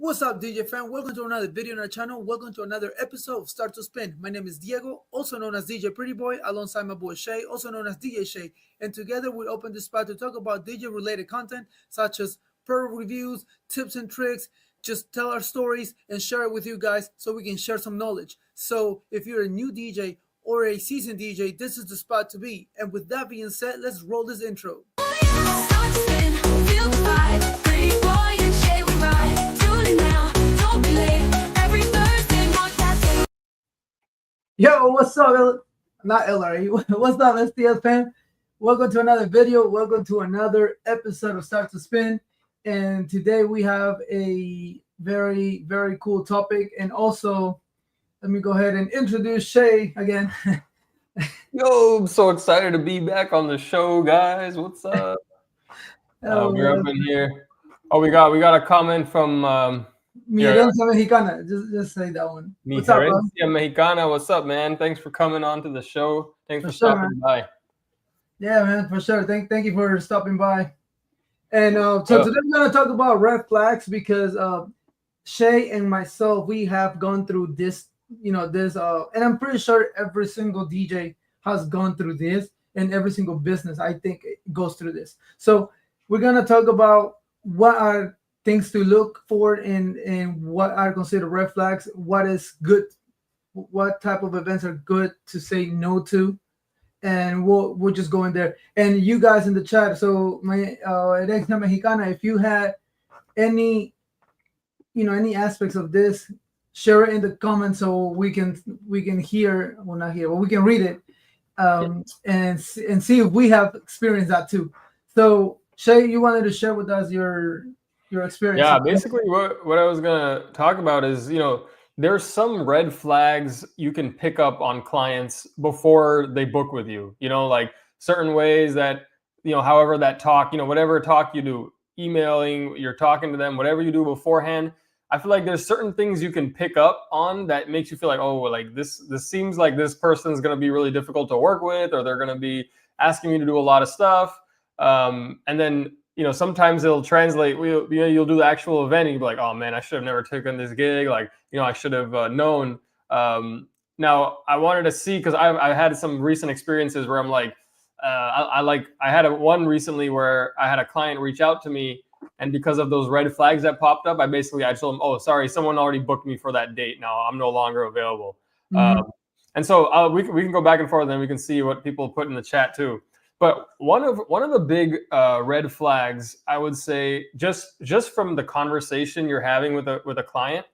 What's up, DJ fan? Welcome to another video on our channel. Welcome to another episode of Start to Spin. My name is Diego, also known as DJ Pretty Boy, alongside my boy Shay, also known as DJ Shay. And together we open this spot to talk about DJ related content such as product reviews, tips and tricks, just tell our stories and share it with you guys so we can share some knowledge. So if you're a new DJ or a seasoned DJ, this is the spot to be. And with that being said, let's roll this intro. Start to spin, feel the vibe. Pretty boy and Shay, we ride. Tune in now, don't be late. Every Thursday, mark that day. Yo, what's up, not LRE. What's up, STS fam? Welcome to another video. Welcome to another episode of Start to Spin. And today we have a very, very cool topic. And also, let me go ahead and introduce Shay again. Yo, I'm so excited to be back on the show, guys. What's up? We're up in here. Oh, we got a comment from Mi herencia mexicana. Just say that one. Mi What's up, bro? herencia mexicana. What's up, man? Thanks for coming on to the show. Thanks for sure, stopping by. Yeah, man, for sure. Thank you for stopping by. And so today we're gonna talk about red flags because Shay and myself, we have gone through this, and I'm pretty sure every single DJ has gone through this, and every single business I think goes through this. So we're gonna talk about what are things to look for and what are considered red flags, what is good, what type of events are good to say no to, and we'll just go in there. And you guys in the chat, so my herencia mexicana, if you had any aspects of this, share it in the comments so we can hear, well, not hear, but we can read it, and see if we have experienced that too. So Shay, you wanted to share with us your experience. Yeah, basically what I was gonna talk about is, there's some red flags you can pick up on clients before they book with you. Like certain ways that, however that talk, whatever talk you do, emailing, you're talking to them, whatever you do beforehand. I feel like there's certain things you can pick up on that makes you feel like, oh, like this seems like this person's going to be really difficult to work with, or they're going to be asking me to do a lot of stuff. And then, sometimes it'll translate. You'll do the actual event and you'll be like, oh man, I should have never taken this gig. Like, I should have known. Now I wanted to see, because I had some recent experiences where I'm like, I had one recently where I had a client reach out to me, and because of those red flags that popped up, I told them, oh, sorry, someone already booked me for that date. Now I'm no longer available. Mm-hmm. And so we can go back and forth, and then we can see what people put in the chat too. But one of the big red flags, I would say, just from the conversation you're having with a client,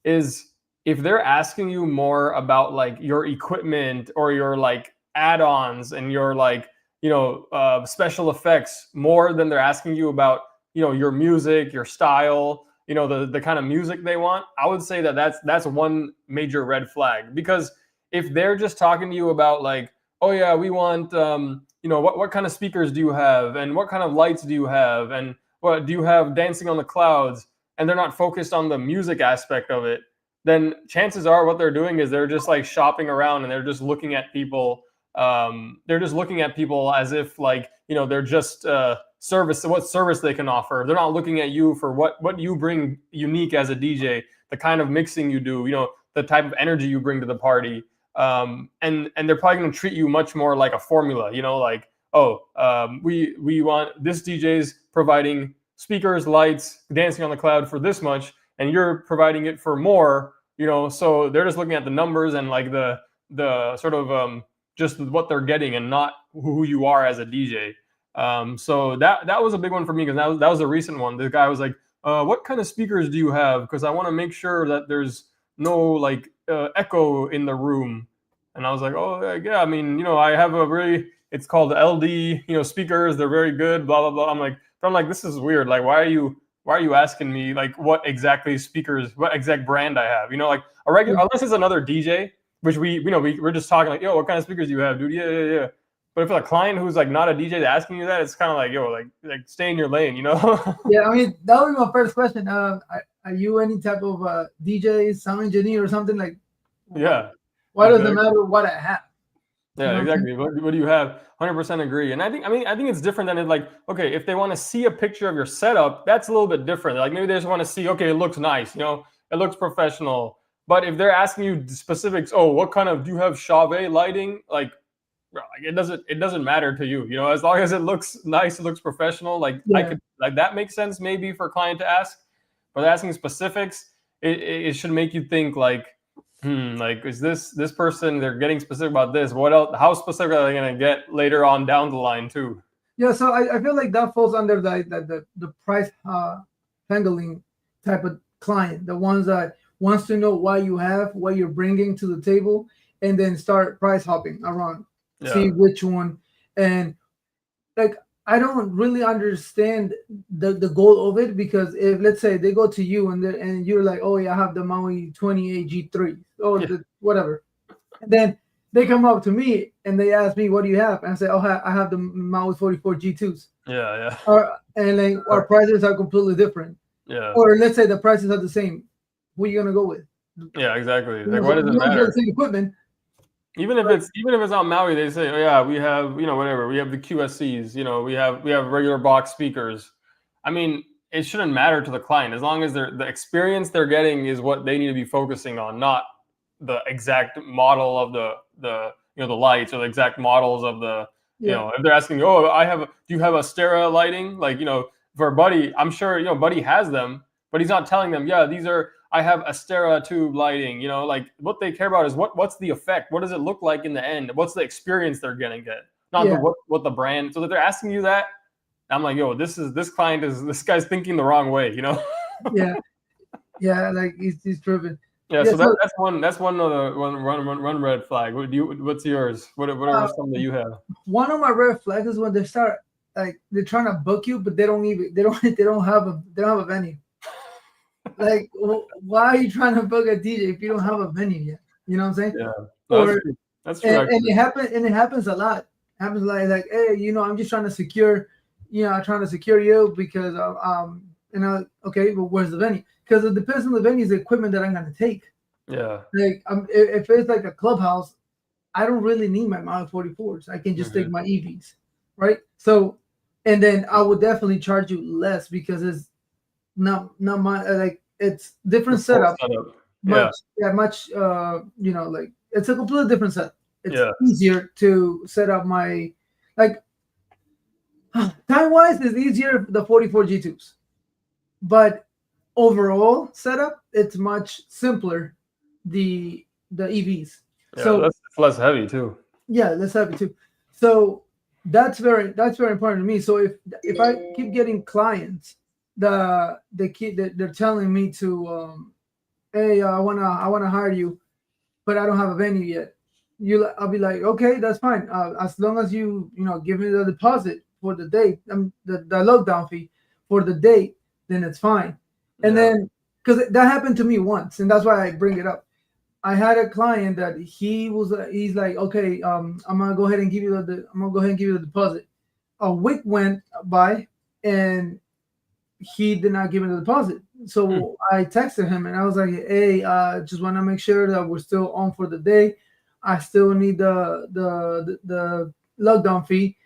is if they're asking you more about like your equipment or your like add-ons and your like special effects more than they're asking you about your music, your style, the kind of music they want. I would say that's one major red flag, because if they're just talking to you about like, oh yeah, we want what kind of speakers do you have, and what kind of lights do you have, and what do you have dancing on the clouds, and they're not focused on the music aspect of it, then chances are what they're doing is they're just like shopping around, and they're just looking at people. They're just looking at people as if like, they're just what service they can offer. They're not looking at you for what you bring unique as a DJ, the kind of mixing you do, the type of energy you bring to the party. And they're probably going to treat you much more like a formula, like, we want this DJ's providing speakers, lights, dancing on the cloud for this much, and you're providing it for more, so they're just looking at the numbers and like the sort of just what they're getting, and not who you are as a DJ. So that was a big one for me, because that was a recent one. The guy was like, what kind of speakers do you have? Because I want to make sure that there's no like echo in the room. And I was like, oh yeah, I mean, I have it's called LD, speakers. They're very good, blah, blah, blah. I'm like, this is weird. Like, why are you asking me like what exactly speakers, what exact brand I have? Like a regular, unless it's another DJ, which we're just talking like, yo, what kind of speakers do you have, dude? Yeah. But if a client who's like not a DJ asking you that, it's kind of like, yo, like stay in your lane, Yeah, I mean, that would be my first question. Are you any type of DJ, sound engineer, or something like? Yeah. Why does it matter what I have? You Yeah, know what I'm saying? exactly. What do you have? 100% agree. And I think it's different than it like, okay, if they want to see a picture of your setup, that's a little bit different. Like maybe they just want to see, okay, it looks nice, it looks professional. But if they're asking you specifics, oh, what kind of do you have Chauvet lighting? Like, bro, like it doesn't matter to you, as long as it looks nice, it looks professional. Like I Yeah, could like that makes sense maybe for a client to ask, but asking specifics, it should make you think like, like is this person they're getting specific about this? What else? How specific are they gonna get later on down the line too? yeah. So I feel like that falls under the price handling type of client, the ones that wants to know why you have, what you're bringing to the table, and then start price hopping around, see Yeah, which one. And like I don't really understand the goal of it, because if let's say they go to you and you're like, oh yeah, I have the Maui 28 G3 or yeah, the whatever, and then they come up to me and they ask me, what do you have? And I say, oh, I have the Maui 44 G2s. yeah, And like our prices are completely different. yeah, Or let's say the prices are the same. Who are you gonna go with? yeah. Exactly. You Like, know, why so does it you don't get the matter? same equipment. Like, Even if it's on Maui, they say, oh yeah, we have whatever. We have the QSCs. We have regular box speakers. I mean, it shouldn't matter to the client as long as the experience they're getting is what they need to be focusing on, not the exact model of the lights or the exact models of the yeah, if they're asking, oh, do you have Astera lighting? Like, for Buddy, I'm sure Buddy has them, but he's not telling them, yeah, these are I have Astera tube lighting. Like what they care about is what's the effect? What does it look like in the end? What's the experience they're gonna get? Not the yeah, what the brand. So that they're asking you that, I'm like, yo, this guy's thinking the wrong way. yeah, yeah. Like he's driven. Yeah, Yeah. so So that's one other one red flag. What's yours? What are uh, some that you have? one of my red flags is when they start like they're trying to book you, but they don't have a venue. Like, why are you trying to book a DJ if you don't have a venue yet? You know what I'm saying? Yeah, no, that's Or true. That's true and actually. it happens a lot. It happens like, hey, I'm just trying to secure, I'm trying to secure you because okay, but where's the venue? Because it depends on the venue, the equipment that I'm gonna take. Yeah. Like, if it's like a clubhouse, I don't really need my Model 44s. I can just take Hmm. my EVs, right? So, and then I would definitely charge you less because it's not my like it's The different full setup, setup. much Yeah. yeah much like it's a completely different setup. It's Yeah. easier to set up my like time wise it's easier the 44 G2s, but overall setup it's much simpler the EVs. Yeah. So It's less heavy too. yeah, let's have it too. So that's very important to me. So if I keep getting clients, they're telling me to hey, I wanna hire you, but I don't have a venue yet. I'll be like, okay, that's fine. As long as you give me the deposit for the date, the lockdown fee for the date, then it's fine. And Yeah. then because that happened to me once, and that's why I bring it up. I had a client that he's like, okay, I'm gonna go ahead and give you the deposit. A week went by, and he did not give me the deposit. Hmm. So I texted him and I was like, hey, just want to make sure that we're still on for the day. I still need the lockdown fee,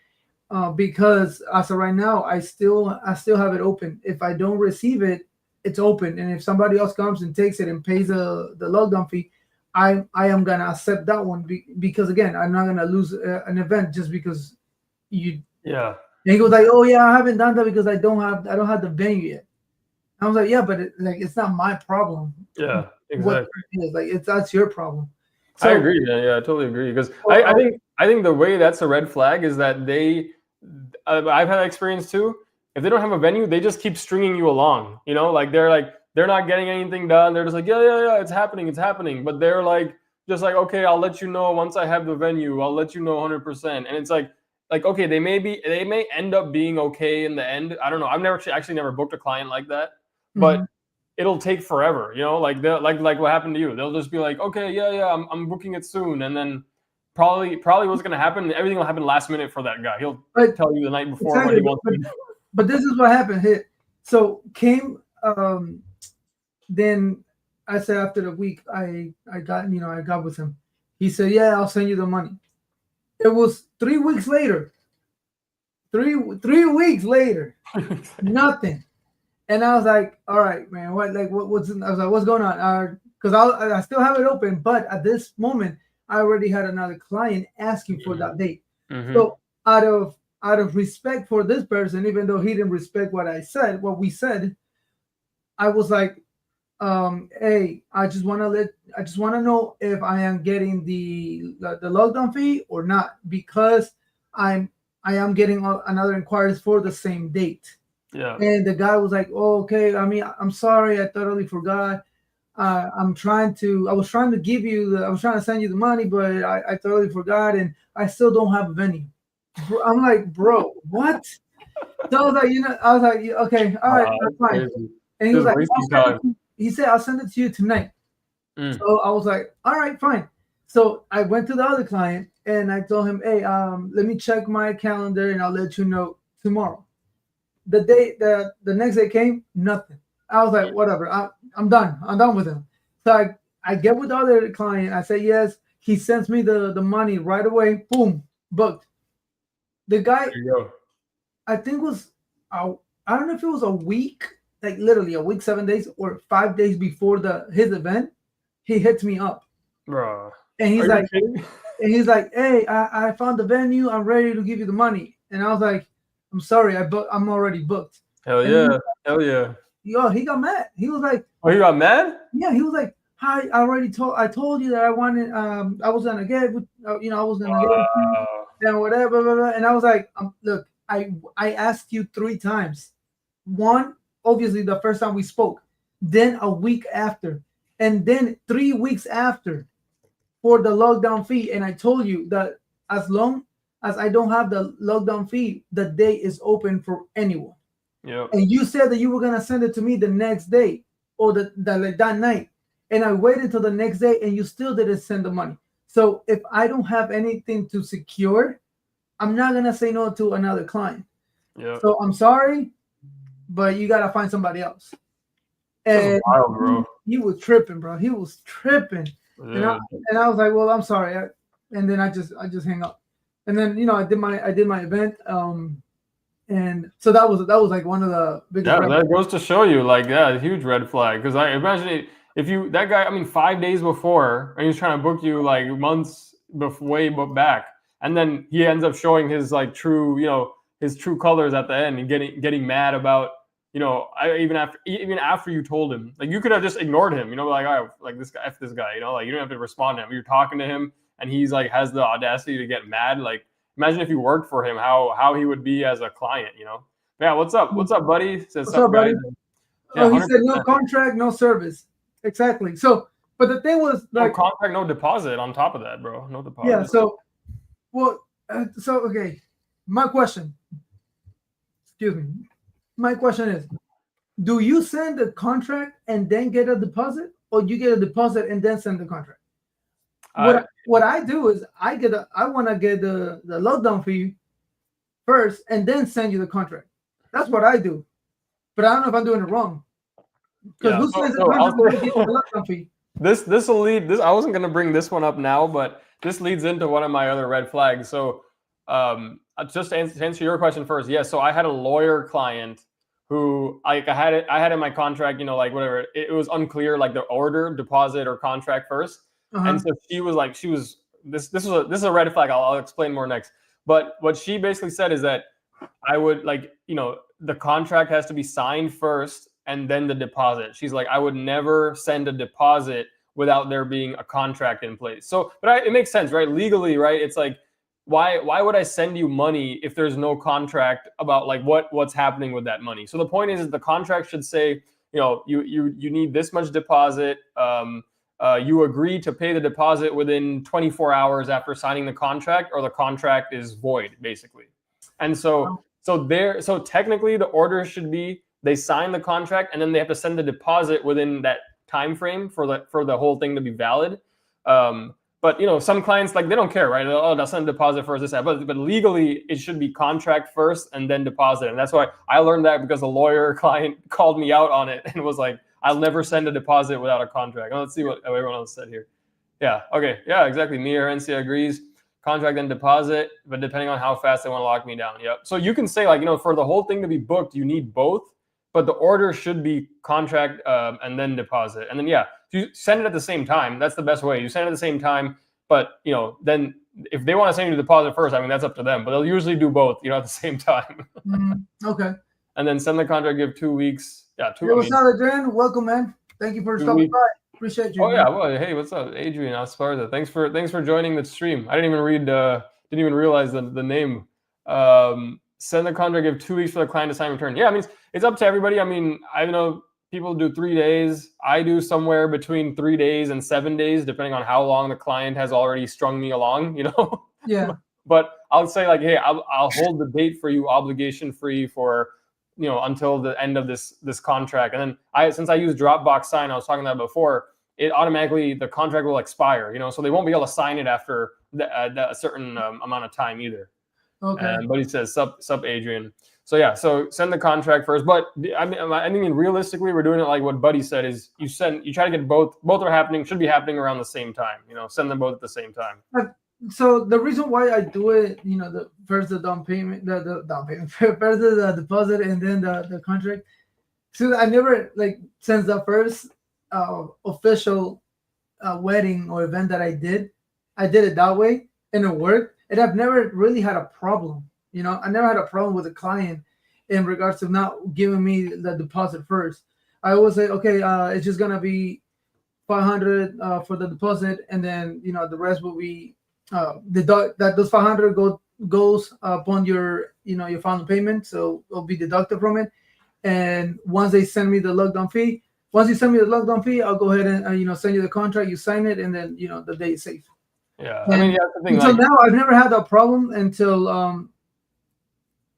because as of right now, I still have it open. If I don't receive it, it's open, and if somebody else comes and takes it and pays the lockdown fee, I am gonna accept that one, because again, I'm not gonna lose an event just because you. Yeah. And he goes like, oh yeah, I haven't done that because I don't have the venue yet. I was like, yeah, but it's not my problem. Yeah. What Exactly. it is like, that's your problem. I So, agree. Yeah, I totally agree. Because so I think the way that's a red flag is that I've had that experience too. If they don't have a venue, they just keep stringing you along. They're not getting anything done. They're just like, yeah, yeah, yeah, it's happening. But they're like, just like, okay, I'll let you know once I have the venue. I'll let you know 100%. And it's like okay, they may end up being okay in the end. I don't know. I've never booked a client like that, but mhm. it'll take forever. Like like what happened to you. They'll just be like, okay, yeah, yeah, I'm booking it soon, and then probably what's gonna happen. Everything will happen last minute for that guy. He'll But tell you the night before what exactly, he wants but to do. but this is what happened here. So came then I said after the week I got with him. He said, yeah, I'll send you the money. It was 3 weeks later. 3 weeks later, nothing. And I was like, all right, man, what's I was like, what's going on? Because I still have it open, but at this moment, I already had another client asking for that date. Mm-hmm. So out of respect for this person, even though he didn't respect what we said, I was like, hey, I just want to know if I am getting the lockdown fee or not, because I am getting another inquiries for the same date. Yeah. And the guy was like, oh, okay. I mean, I'm sorry, I totally forgot. I was trying to give you I was trying to send you the money, but I totally forgot, and I still don't have a venue. I'm like, bro, what? So I was like, I was like, okay, all right, that's fine. Crazy. And he was Just like, wasting time. he said, I'll send it to you tonight. Mm. So I was like, all right, fine. So I went to the other client and I told him, hey, let me check my calendar and I'll let you know tomorrow. The next day came, nothing. I was like, whatever, I'm done. I'm done with him. So I get with the other client. I say yes. He sends me the money right away. Boom, booked. The guy, There you go. I think I don't know if it was a week, like literally a week, 7 days, or 5 days before his event. He hits me up, Bro. and he's Are you like, kidding? hey, I found the venue. I'm ready to give you the money. And I was like, I'm sorry, I'm already booked. Hell And yeah. Hell yeah. he got mad. He was like, Oh, you got mad? yeah, he was like, hi, I told you that I wanted, I was gonna get with, I was gonna get with you Wow. and whatever, blah, blah. And I was like, look, I asked you 3 times. One, obviously, the first time we spoke, then a week after, and then 3 weeks after for the lockdown fee. And I told you that as long as I don't have the lockdown fee, the day is open for anyone. Yep. And you said that you were gonna send it to me the next day or that night. And I waited till the next day and you still didn't send the money. So if I don't have anything to secure, I'm not gonna say no to another client. Yep. So I'm sorry, but you gotta find somebody else. That's And wild, bro. he was tripping, bro. He was tripping. And I was like, well, I'm sorry. And then I just hang up. And then I did my event. And so that was like one of the biggest. Yeah, that goes to show you, like, yeah, a huge red flag. Because I imagine if that guy, I mean, 5 days before, and he's trying to book you like months way back, and then he ends up showing his like true, his true colors at the end, and getting mad about, even after you told him, like, you could have just ignored him, like, oh, like this guy, this guy, like, you don't have to respond to him. You're talking to him, and he's like has the audacity to get mad, like. Imagine if you worked for him, how he would be as a client, Yeah, what's up? What's up, buddy? Says, what's up, buddy? Yeah, he said no contract, no service. Exactly. So, but the thing was, like, no contract, no deposit on top of that, bro. No deposit. Yeah. So, okay. My question. Excuse me. My question is: do you send the contract and then get a deposit, or you get a deposit and then send the contract? What I do is I want to get the lockdown fee first and then send you the contract. That's what I do. But I don't know if I'm doing it wrong. Because who sends the contract get the lockdown fee? This will lead. I wasn't going to bring this one up now, but this leads into one of my other red flags. So, just to answer your question first, yes. So I had a lawyer client who, like, I had it in my contract, like whatever. It was unclear, like the order, deposit, or contract first. And so she was like, this is a red flag. I'll explain more next. But what she basically said is that I would, like, the contract has to be signed first and then the deposit. She's like, I would never send a deposit without there being a contract in place. So, but it makes sense, right? Legally, right? It's like, why would I send you money if there's no contract about like what's happening with that money? So the point is the contract should say, you need this much deposit. You agree to pay the deposit within 24 hours after signing the contract, or the contract is void, basically. And so technically the order should be they sign the contract and then they have to send the deposit within that time frame for the whole thing to be valid. But some clients, like, they don't care, right? Oh, they'll send a deposit first, this, that. But legally, it should be contract first and then deposit. And that's why I learned that, because a lawyer client called me out on it and was like, I'll never send a deposit without a contract. Let's see what everyone else said here. Yeah. Okay. Yeah, exactly. Mia Herencia agrees. contract and deposit, but depending on how fast they want to lock me down. Yep. So you can say like, for the whole thing to be booked, you need both, but the order should be contract and then deposit. And then, yeah, you send it at the same time. That's the best way. You send it at the same time, but then if they want to send you the deposit first, I mean, that's up to them, but they'll usually do both, at the same time. Okay. And then send the contract, give 2 weeks. Yeah. What's up, Adrian? Welcome, man. Thank you for stopping by. Appreciate you. Oh yeah, well, hey, what's up, Adrian Asparza? Thanks for joining the stream. I didn't even realize the name. Send the contract, give 2 weeks for the client to sign return. Yeah, I mean it's up to everybody. I mean, I know people do 3 days. I do somewhere between 3 days and 7 days, depending on how long the client has already strung me along. Yeah. But I'll say like, hey, I'll hold the date for you, obligation free for until the end of this contract. And then since I use Dropbox Sign, I was talking about before, it automatically, the contract will expire, so they won't be able to sign it after a certain amount of time either. Okay. But he says, sup Adrian. So yeah, so send the contract first. But I mean, realistically, we're doing it like what Buddy said is you try to get both are happening, should be happening around the same time, send them both at the same time. So the reason why I do it, first the down payment, the down payment, first the deposit, and then the contract. So I never since the first official wedding or event that I did it that way, and it worked. And I've never really had a problem. I never had a problem with a client in regards to not giving me the deposit first. I always say, okay, it's just gonna be $500 for the deposit, and then the rest will be. Those 500 goes upon your your final payment, so it'll be deducted from it. And once they send me the lockdown fee, I'll go ahead and send you the contract. You sign it, and then the day is safe. Yeah, and, I mean, that's the thing. So now I've never had that problem until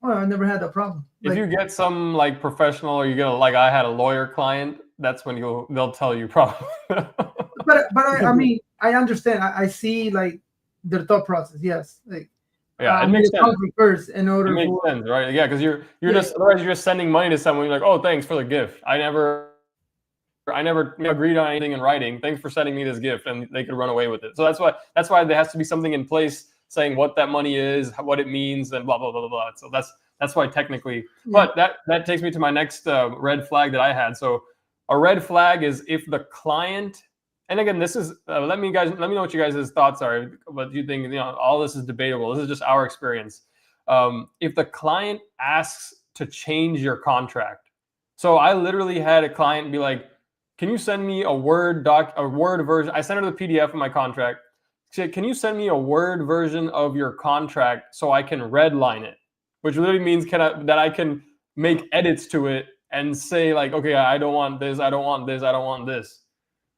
I never had that problem. If you get some professional, or you get I had a lawyer client, that's when they'll tell you probably. but I mean, I understand. I see their thought process. Yes, it makes sense first in order. It makes sense, right? Yeah, because you're just sending money to someone. You're like, oh, thanks for the gift. I never agreed on anything in writing. Thanks for sending me this gift, and they could run away with it. So that's why there has to be something in place saying what that money is, what it means, and blah blah blah blah blah. So that's why technically. But that takes me to my next red flag that I had. So a red flag is if the client. And again, this is let me know what you guys' thoughts are. What you think? All this is debatable. This is just our experience. If the client asks to change your contract, so I literally had a client be like, "Can you send me a Word version?" I sent her the PDF of my contract. She said, "Can you send me a Word version of your contract so I can redline it?" Which literally means that I can make edits to it and say okay, I don't want this, I don't want this, I don't want this.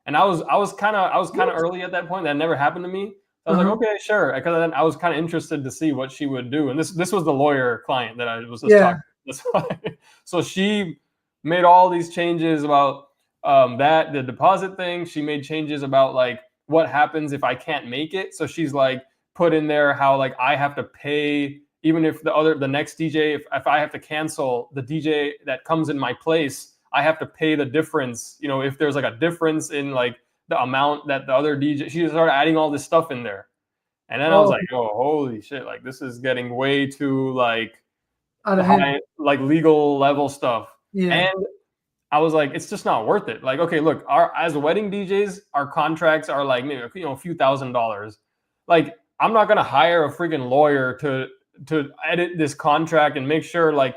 And I was kind of early at that point. That never happened to me. I was like, okay, sure, because then I was kind of interested to see what she would do. And this was the lawyer client that I was just talking. That's why. So she made all these changes about the deposit thing. She made changes about what happens if I can't make it. So she's put in there how I have to pay even if the next DJ, if I have to cancel the DJ that comes in my place. I have to pay the difference, if there's a difference in the amount that the other DJ, she started adding all this stuff in there. And then I was like, oh, holy shit. This is getting way too high, legal level stuff. Yeah. And I was like, it's just not worth it. Okay, look, as wedding DJs, our contracts are maybe, a few $1,000s. I'm not going to hire a freaking lawyer to edit this contract and make sure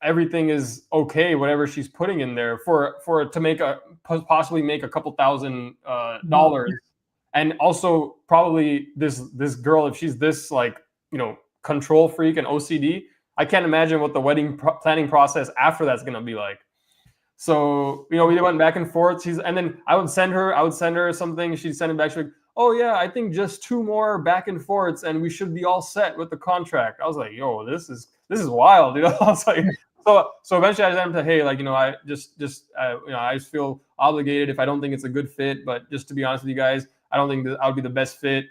everything is okay, whatever she's putting in there for it to possibly make a couple $1,000. And also probably this girl, if she's this control freak and OCD, I can't imagine what the wedding planning process after that's going to be like. So, we went back and forth. And then I would send her something. She'd send it back. She's like, oh yeah, I think just 2 more back and forths and we should be all set with the contract. I was like, yo, this is wild. I was like, so eventually I said to, hey, I I just feel obligated if I don't think it's a good fit. But just to be honest with you guys, I don't think that I would be the best fit.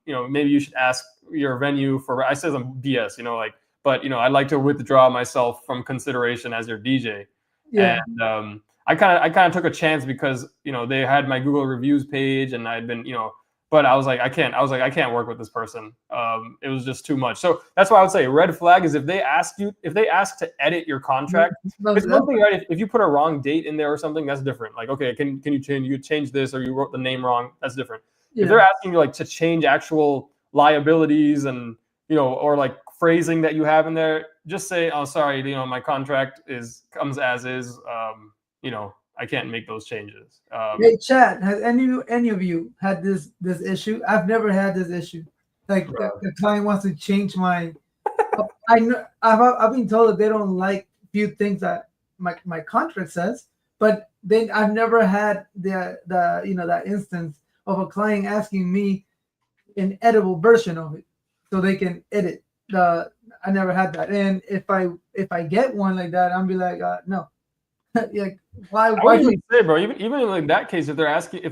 Maybe you should ask your venue for. I said some BS, but I'd like to withdraw myself from consideration as your DJ. Yeah. And I kind of took a chance because they had my Google reviews page and I'd been But I was like, I can't work with this person. It was just too much. So that's why I would say red flag is if they ask to edit your contract. It's one thing, right? If you put a wrong date in there or something, that's different. Like, okay, can you change this, or you wrote the name wrong? That's different. Yeah. If they're asking you like to change actual liabilities and or like phrasing that you have in there, just say, oh, sorry, my contract comes as is. I can't make those changes. Hey, chat. Has any of you had this issue? I've never had this issue. Like the client wants to change my. I know I've been told that they don't like few things that my contract says, but then I've never had that instance of a client asking me an editable version of it so they can edit. I never had that, and if I get one like that, I'll be like, no. Like, why? I would even say, bro, even in like that case, if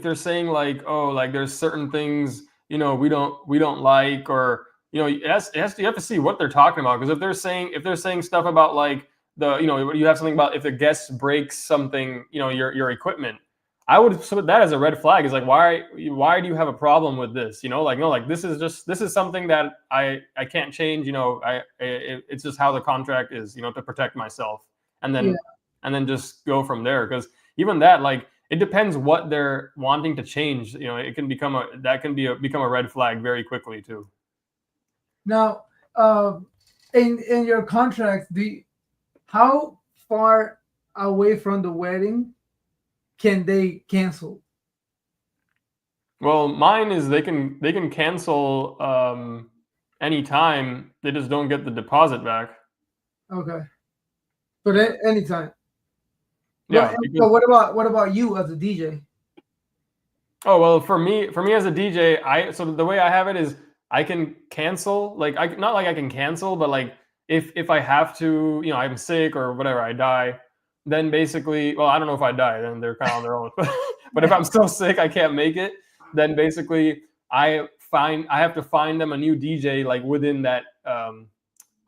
they're saying like, oh, like there's certain things we don't like, or you have to see what they're talking about, because if they're saying stuff about like you have something about if the guest breaks something, your equipment, I would put that as a red flag. Is like, why do you have a problem with this? Like, no, like this is something that I can't change. It's just how the contract is. To protect myself, and then. Yeah. And then just go from there, because even that, like, it depends what they're wanting to change. It can become a red flag very quickly too. Now, in your contract, how far away from the wedding can they cancel? Well, mine is they can cancel anytime. They just don't get the deposit back. Okay, but anytime. Yeah. So what about you as a DJ? Oh, well, for me as a DJ, so the way I have it is I can cancel, like not like I can cancel, but like if I have to, I'm sick or whatever, I die, then basically, well, I don't know if I die, then they're kind of on their own. But if I'm still sick, I can't make it, then basically I have to find them a new DJ like within that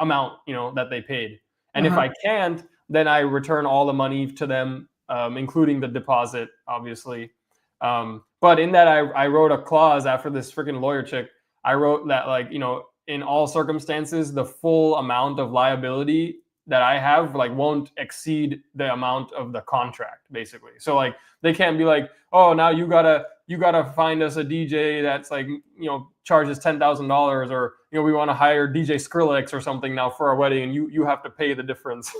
amount, that they paid. And if I can't, then I return all the money to them, including the deposit, obviously. But in that, I wrote a clause after this freaking lawyer chick. I wrote that, like, in all circumstances, the full amount of liability that I have, like, won't exceed the amount of the contract, basically. So, like, they can't be like, oh, now you gotta find us a DJ that's like, charges $10,000, or we want to hire DJ Skrillex or something now for our wedding, and you have to pay the difference.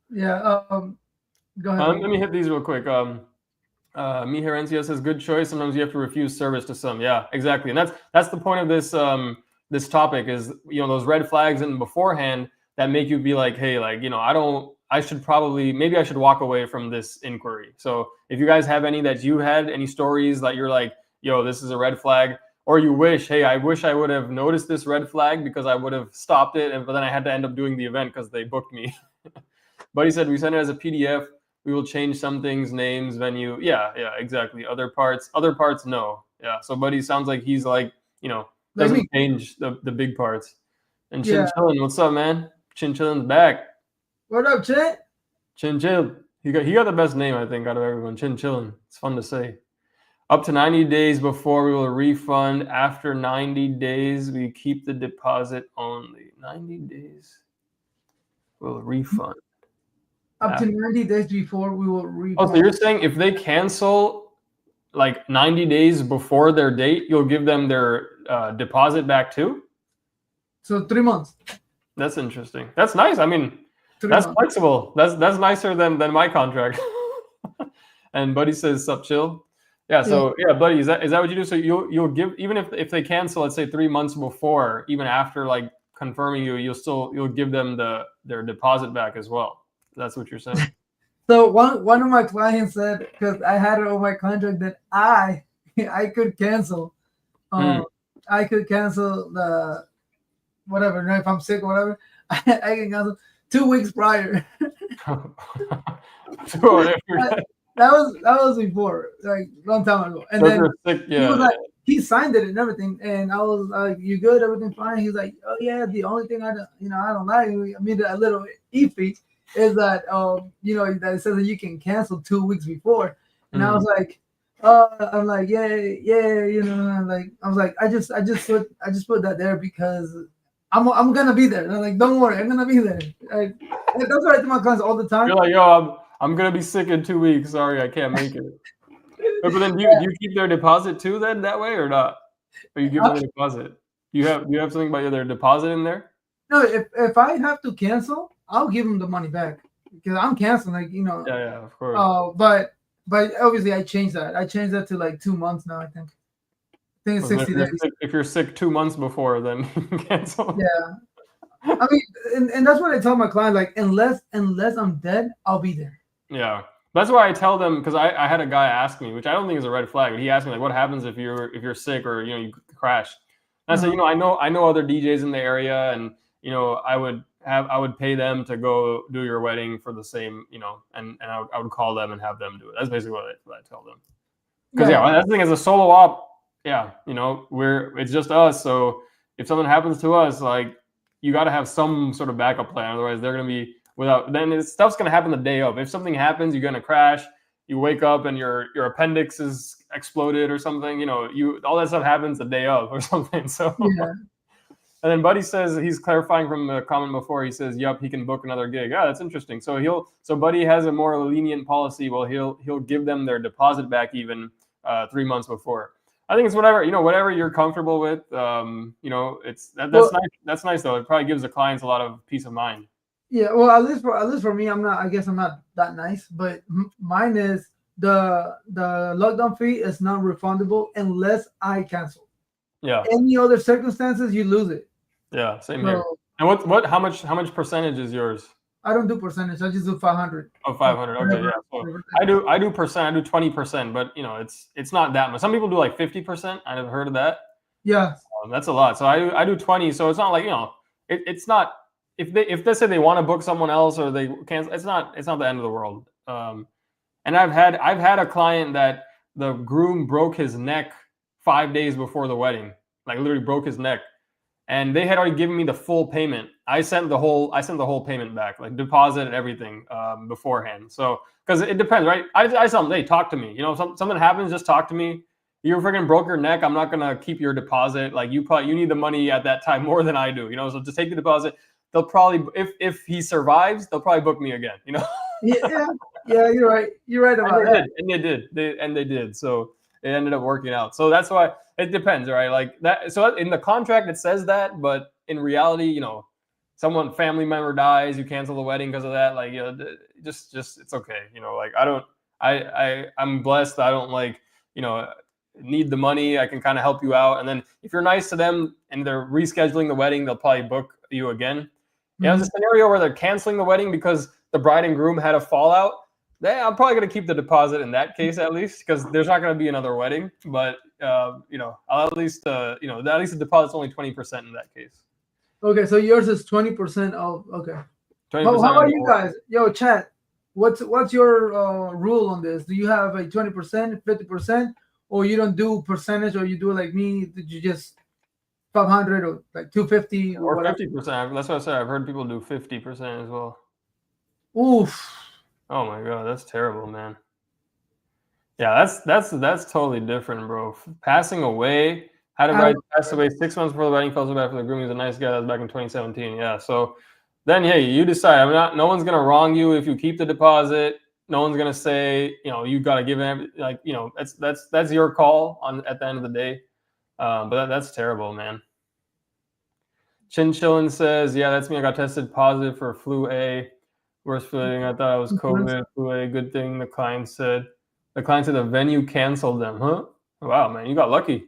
Yeah. Go ahead. Let me hit these real quick. Mi Herencia says, good choice. Sometimes you have to refuse service to some. Yeah, exactly. And that's the point of this topic is, those red flags in beforehand that make you be like, hey, like, I should walk away from this inquiry. So if you guys have any that you had, any stories that you're like, yo, this is a red flag, or you wish, hey, I wish I would have noticed this red flag because I would have stopped it, but then I had to end up doing the event because they booked me. But he said, we send it as a PDF. We will change some things, names, venue. Yeah, exactly. Other parts, no. Yeah. So Buddy sounds like he's like, doesn't change the big parts. And Chin Chillin, what's up, man? Chin Chillin's back. What up, Chin? Chin Chill. He got the best name, I think, out of everyone. Chin Chillin. It's fun to say. Up to 90 days before we will refund. After 90 days, we keep the deposit only. 90 days, we'll refund. Up to 90 days before we will refund. Oh, so you're saying if they cancel like 90 days before their date, you'll give them their deposit back too? So 3 months. That's interesting. That's nice. I mean, that's flexible. That's nicer than my contract. And Buddy says, sup, chill. Yeah, so yeah, Buddy, is that what you do? So you'll give, even if they cancel, let's say 3 months before, even after like confirming you'll give them their deposit back as well. That's what you're saying. So one of my clients said, because I had it on my contract, that I could cancel. I could cancel the whatever, if I'm sick or whatever. I can cancel 2 weeks prior. That was before, like long time ago. And then he was like, he signed it and everything, and I was like, "You good? Everything fine?" He's like, "Oh yeah, the only thing I don't like, I mean, a little iffy is that that it says that you can cancel 2 weeks before." And I was like, I'm like, yeah, yeah, you know. I'm like, I was like, I just put that there because I'm gonna be there. And I'm like, don't worry, I'm gonna be there. That's what I tell my clients all the time. You're like, yo, I'm gonna be sick in 2 weeks. Sorry, I can't make it. But then do you keep their deposit too then that way or not? Or you give them the deposit? You have something about their deposit in there? No, if I have to cancel, I'll give them the money back because I'm canceling. Like, you know, Yeah, of course. but obviously I changed that. I changed that to like 2 months now. I think it's So 60 days. if you're sick 2 months before, then cancel. Yeah, I mean, and that's what I tell my client. Like, unless I'm dead, I'll be there. Yeah, that's why I tell them because I had a guy ask me, which I don't think is a red flag, but he asked me like, what happens if you're sick or you crash? And I said, I know other DJs in the area, and I would pay them to go do your wedding for the same, and I would call them and have them do it. That's basically what I tell them. Because that's the thing, as a solo op, it's just us. So if something happens to us, like you got to have some sort of backup plan. Otherwise, they're gonna be without. Then stuff's gonna happen the day of. If something happens, you're gonna crash. You wake up and your appendix is exploded or something. All that stuff happens the day of or something. So. Yeah. And then Buddy says he's clarifying from the comment before. He says, "Yup, he can book another gig." Ah, that's interesting. So Buddy has a more lenient policy. Well, he'll give them their deposit back even 3 months before. I think it's whatever you're comfortable with. That's nice. That's nice though. It probably gives the clients a lot of peace of mind. Yeah, well, at least for me, I'm not. I guess I'm not that nice, but mine is the lockdown fee is non-refundable unless I cancel. Yeah. Any other circumstances, you lose it. Yeah, same here. And how much percentage is yours? I don't do percentage. I just do 500. Oh, 500. Okay, yeah. So I do percent. I do 20%, but it's not that much. Some people do like 50%. I've heard of that. Yeah, that's a lot. So I do 20. So it's not like it's not if they say they want to book someone else or they cancel. It's not the end of the world. And I've had a client that the groom broke his neck 5 days before the wedding, like literally broke his neck. And they had already given me the full payment. I sent the whole payment back, like deposit and everything beforehand. So because it depends, right? I tell them, hey, talk to me. Something happens, just talk to me. You freaking broke your neck. I'm not gonna keep your deposit. Like you need the money at that time more than I do. So just take the deposit. They'll probably, if he survives, they'll probably book me again. Yeah, you're right. You're right about that. And they did. So it ended up working out. So that's why it depends, right? Like that. So in the contract it says that, but in reality, family member dies, you cancel the wedding because of that. Like, just it's okay. Like I'm blessed. I don't need the money. I can kind of help you out. And then if you're nice to them and they're rescheduling the wedding, they'll probably book you again. There's a scenario where they're canceling the wedding because the bride and groom had a fallout. I'm probably going to keep the deposit in that case, at least, because there's not going to be another wedding. But I'll at least at least the deposit's only 20% in that case. Okay, so yours is 20% off. Okay. 20%. How about you guys? Yo, chat. What's your rule on this? Do you have a 20%, 50%, or you don't do percentage, or you do like me? Did you just 500 or like 250 or 50%? That's what I said. I've heard people do 50% as well. Oof. Oh my god, that's terrible, man. Yeah, that's totally different, bro. Passing away. Had a bride pass away 6 months before the wedding. Felt so bad for the groom. He's a nice guy. That was back in 2017. Yeah. So then, hey, you decide. No one's gonna wrong you if you keep the deposit. No one's gonna say, you got to give him that's your call at the end of the day. But that's terrible, man. Chin Chillin says, yeah, that's me. I got tested positive for flu A. Worst feeling. I thought I was COVID. Flu A. Good thing. The client said the venue canceled them. Huh? Wow, man, you got lucky.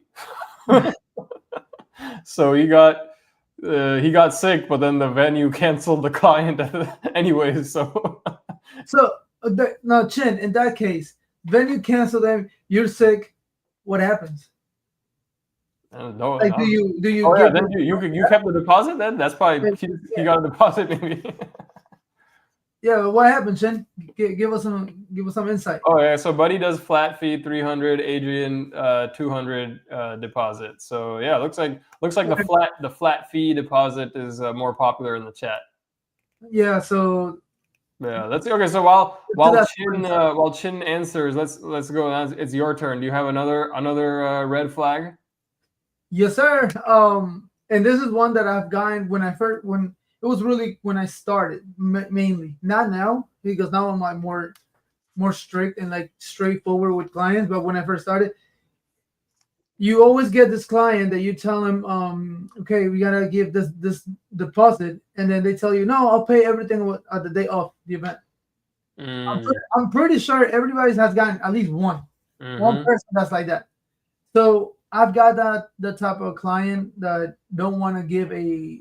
So he got sick, but then the venue canceled the client anyways. So now, Chin, in that case, venue cancel them. You're sick. What happens? No, like, do you? Oh yeah, then you kept the deposit. Then that's probably he got a deposit maybe. Yeah, what happened, Chin? Give us some insight. Oh yeah, so Buddy does flat fee 300, Adrian 200 deposit. So yeah, looks like the flat fee deposit is more popular in the chat. Yeah, so Yeah, that's okay. So while To while that Chin point. answers, let's go. It's your turn. Do you have another red flag? Yes, sir. And this is one that I've gotten when it was really when I started mainly. Not now because now I'm like more strict and like straightforward with clients. But when I first started, you always get this client that you tell them, okay, we gotta give this deposit, and then they tell you, no, I'll pay everything at the day of the event. Mm, I'm pretty sure everybody has gotten at least one mm-hmm. person that's like that. So I've got that the type of client that don't want to give a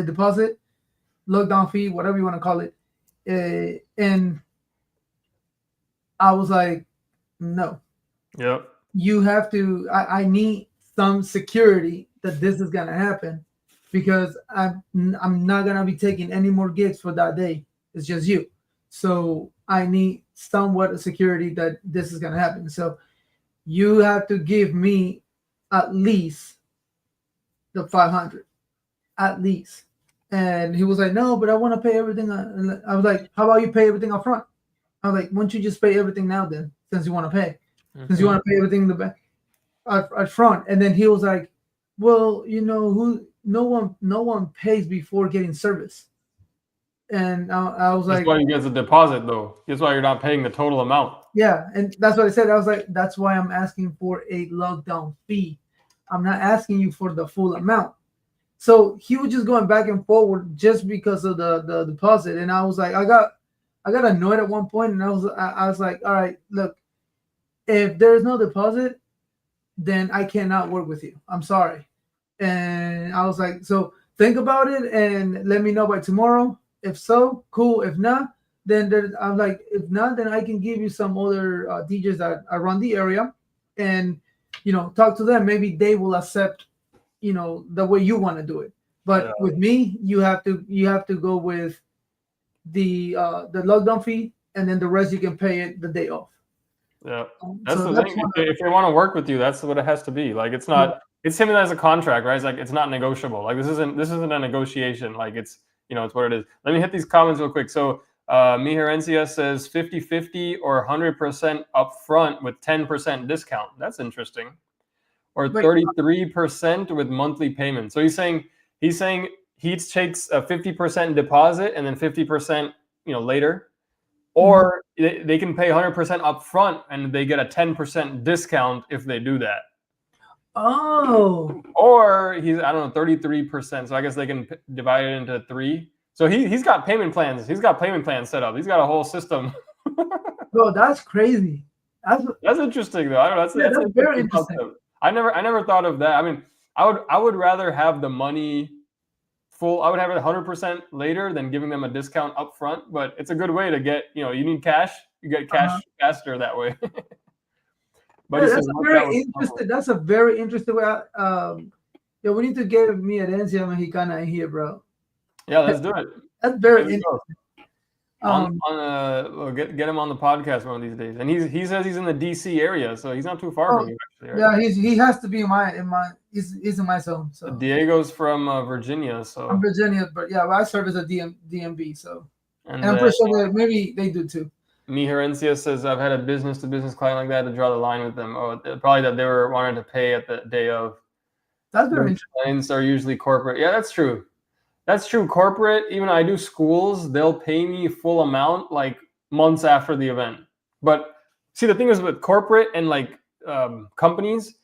deposit, lockdown fee, whatever you want to call it, and I was like, no, Yep. you have to. I need some security that this is gonna happen because I'm not gonna be taking any more gigs for that day. It's just you, so I need somewhat of security that this is gonna happen. So you have to give me at least the 500 at least. And he was like, no, but I want to pay everything. And I was like, how about you pay everything up front? I was like, why don't you just pay everything now then, since you want to pay, since you Mm-hmm. want to pay everything in the back at front. And then he was like, well, you know who? No one pays before getting service. And I was That's like, why you get the deposit, though. That's why you're not paying the total amount. yeah, and that's what I said. I was like, that's why I'm asking for a lockdown fee. I'm not asking you for the full amount. So he was just going back and forward just because of the deposit, and I was like, I got annoyed at one point, and I was like, all right, look, if there's no deposit, then I cannot work with you. I'm sorry. And I was like, so think about it and let me know by tomorrow. If so, cool. If not, then I'm like, if not, then I can give you some other DJs that around the area, and talk to them. Maybe they will accept the way you want to do it. But Yeah. with me, you have to go with the lockdown fee, and then the rest you can pay it the day off. Yeah. That's So the that's thing. one. If they want to work with you, that's what it has to be. Like it's Yeah. not. It's similar as a contract, right? It's like it's not negotiable. Like this isn't a negotiation. Like it's what it is. Let me hit these comments real quick. So Miherencia says 50-50 or 100% upfront with 10% discount. That's interesting. Or But 33% with monthly payments. So he's saying he takes a 50% deposit and then 50% later, mhm. or they can pay 100% upfront and they get a 10% discount if they do that. Oh, Or he's I don't know 33%. So I guess they can divide it into three. So he's got payment plans. He's got payment plans set up. He's got a whole system. bro, that's crazy. That's That's interesting though. I don't know. yeah, That's an that's very interesting interesting. concept. I never thought of that. I mean, I would rather have the money full. I would have it 100% later than giving them a discount up front. But it's a good way to get you need cash. You get cash Uh-huh. faster that way. But Yeah, he says that's a work out very with interesting. That's a very interesting way. Yeah, we need to get me at Herencia Mexicana in here, bro. Yeah, let's do it. That's There very we go. interesting. On Um, we'll get him on the podcast one of these days. And he says he's in the DC area, so he's not too far from oh, you actually, right? yeah, he has to be in my he's in my zone. So Diego's from Virginia, I'm so Virginia, but yeah, I serve as a DMB. So, and and I'm then pretty sure that maybe they do too. Miherencia says I've had a business to business client like that to draw the line with them. Oh, probably that they were wanting to pay at the day of. That's very Those interesting. clients are usually corporate. Yeah, that's true. That's true. Corporate, even I do schools, they'll pay me full amount like months after the event. But see, the thing is with corporate and like companies,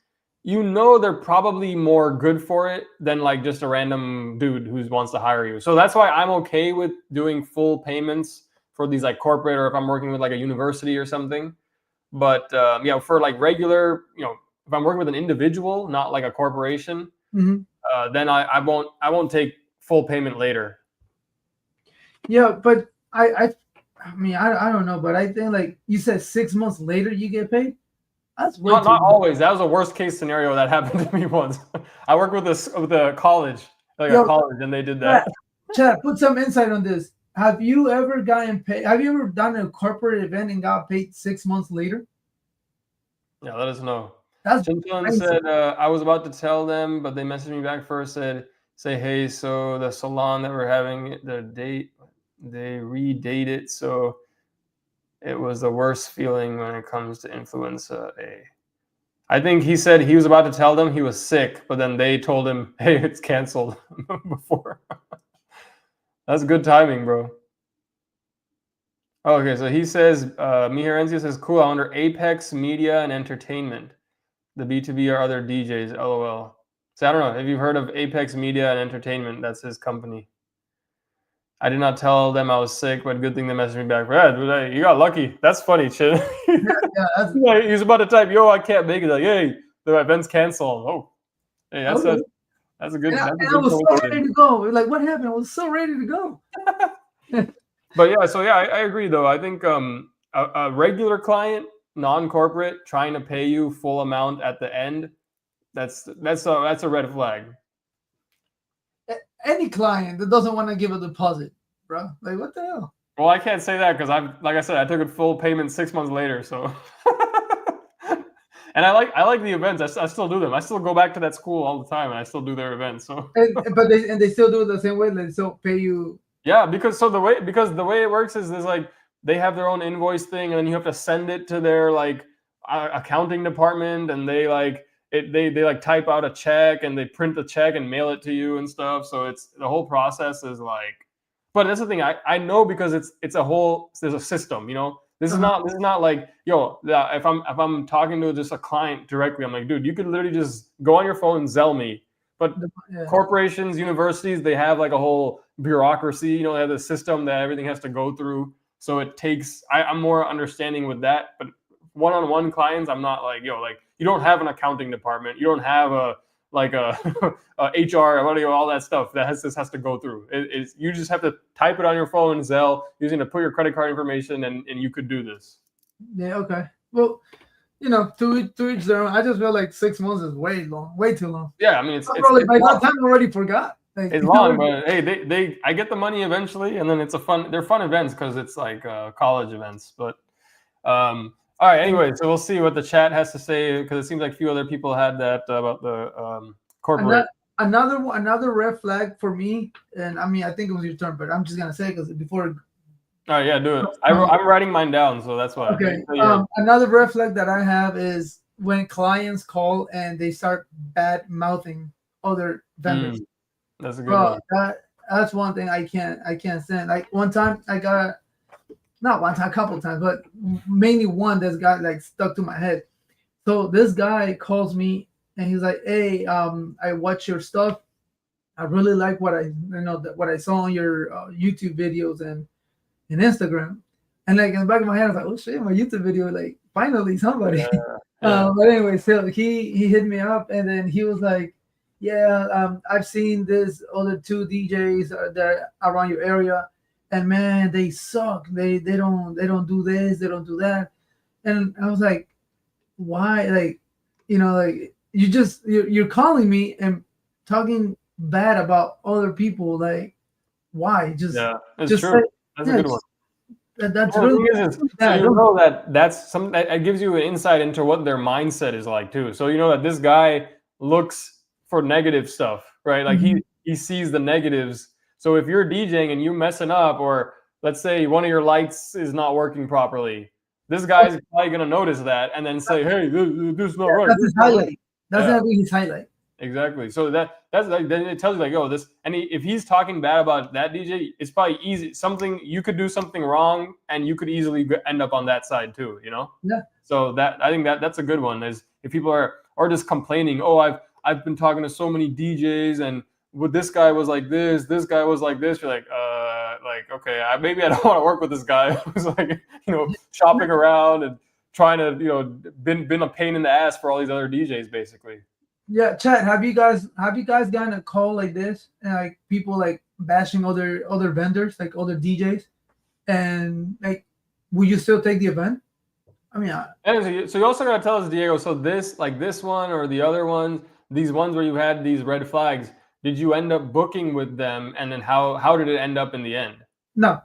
they're probably more good for it than like just a random dude who wants to hire you. So that's why I'm okay with doing full payments for these like corporate, or if I'm working with like a university or something. But for like regular, if I'm working with an individual, not like a corporation, Hmm. then I won't take full payment later. Yeah, but I mean I don't know, but I think like you said 6 months later you get paid. That's way Not too long. always. That was a worst case scenario that happened to me once. I worked with a college, like a Yo, college, and they did Chad, that. Chad, put some insight on this. Have you ever gotten paid? Have you ever done a corporate event and got paid 6 months later? Yeah, let us know. That's Chinchon crazy. said I was about to tell them, but they messaged me back first. Said say, hey, so the salon that we're having the date, they redate it, so it was the worst feeling when it comes to influenza A. I think he said he was about to tell them he was sick, but then they told him, hey, it's canceled before. That's good timing, bro. Okay, so he says, Miherencia says, cool, under Apex Media and Entertainment. The B2B are other DJs, LOL. So I don't know if you've heard of Apex Media and Entertainment. That's his company. I did not tell them I was sick, but good thing they messaged me back. Yeah, you got lucky. That's funny, shit. Yeah, He's about to type, yo, I can't make it. Like, hey, the event's canceled. Oh, hey, that's okay. that's a good. And I, That's a and I good was so coincidence. ready to go. Like, what happened? I was so ready to go. But yeah, so yeah, I agree though. I think a regular client, non-corporate, trying to pay you full amount at the end, that's a red flag. Any client that doesn't want to give a deposit, bro. Like, what the hell? Well, I can't say that because like I said, I took a full payment 6 months later. So, and I like the events. I still do them. I still go back to that school all the time, and I still do their events. So, But they still do it the same way. They still pay you. yeah, because the way it works is there's like they have their own invoice thing, and then you have to send it to their like accounting department, and they like they like type out a check and they print the check and mail it to you and stuff. So it's the whole process is like, but that's the thing I know because it's a whole there's a system, you know. This is not like, yo, if I'm talking to just a client directly, I'm like, dude, you could literally just go on your phone and Zelle me. But corporations, universities, they have like a whole bureaucracy, you know, they have a system that everything has to go through. So it takes, I'm more understanding with that. But one-on-one clients, I'm not like, yo, like you don't have an accounting department. You don't have a HR, all that stuff that this has to go through. You just have to type it on your phone, Zelle, using to put your credit card information, and you could do this. Yeah, okay. Well, you know, to each their own. I just feel like 6 months is way too long. Yeah, I mean, it's by long. that time I already forgot. Like, It's long, but hey, I get the money eventually, and then they're fun events because it's like college events. But all right, anyway, so we'll see what the chat has to say because it seems like a few other people had that about the corporate. Another red flag for me, and I mean, I think it was your turn, but I'm just gonna say because before. All right, yeah, do it. I'm writing mine down, so that's why. Okay. Another red flag that I have is when clients call and they start bad mouthing other vendors. That's a good one. That's one thing I can't stand. Like one time I got, not one time, a couple of times, but mainly one that's got like stuck to my head. So this guy calls me and he's like, "Hey, I watch your stuff. I really like what I saw on your YouTube videos and Instagram." And like in the back of my head, I was like, "Oh shit, my YouTube video! Like finally somebody." Yeah. But anyway, so he hit me up and then he was like, "Yeah, I've seen this other two DJs that are around your area, and man, they suck. They don't do this, they don't do that." And I was like, "Why? Like, you know, like you're calling me and talking bad about other people. Like, why? Just it's true. That's a good one. That's Well, really so you know that's something that gives you an insight into what their mindset is like too. So you know that this guy looks for negative stuff, right? Like he sees the negatives. So if you're DJing and you messing up, or let's say one of your lights is not working properly, this guy's probably gonna notice that and then say, "Hey, this is not right." That's his highlight. That's gonna be his highlight. Exactly. So that's like, then it tells you like, oh, this, and if he's talking bad about that DJ, it's probably easy. Something you could do something wrong, and you could easily end up on that side too. You know. Yeah. So I think that's a good one. Is if people are just complaining, oh, I've been talking to so many DJs, and this guy was like this guy was like this. You're like okay, maybe I don't want to work with this guy who's like shopping around and trying to been a pain in the ass for all these other DJs basically. Yeah, chat. Have you guys gotten a call like this, and like people like bashing other vendors, like other DJs, and like, will you still take the event? I mean, so you also gotta tell us, Diego. So this one or the other ones, these ones where you had these red flags, did you end up booking with them, and then how did it end up in the end? No.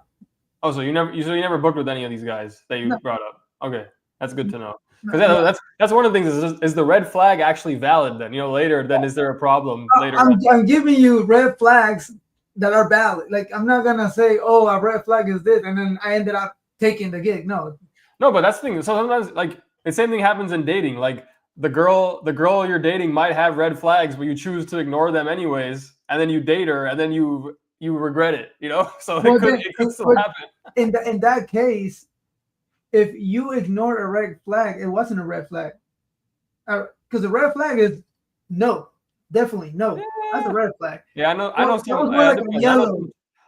Oh, so you never booked with any of these guys that you brought up? Okay. That's good to know. Because that's one of the things is the red flag actually valid then? Later, then is there a problem later? I'm giving you red flags that are valid. Like I'm not gonna say, oh, a red flag is this, and then I ended up taking the gig. No, but that's the thing. So sometimes like the same thing happens in dating. Like the girl you're dating might have red flags, but you choose to ignore them anyways, and then you date her, and then you regret it. So it could still happen. In that case, if you ignore a red flag, it wasn't a red flag. Because the red flag is no, definitely no. That's a red flag. Yeah, I know some.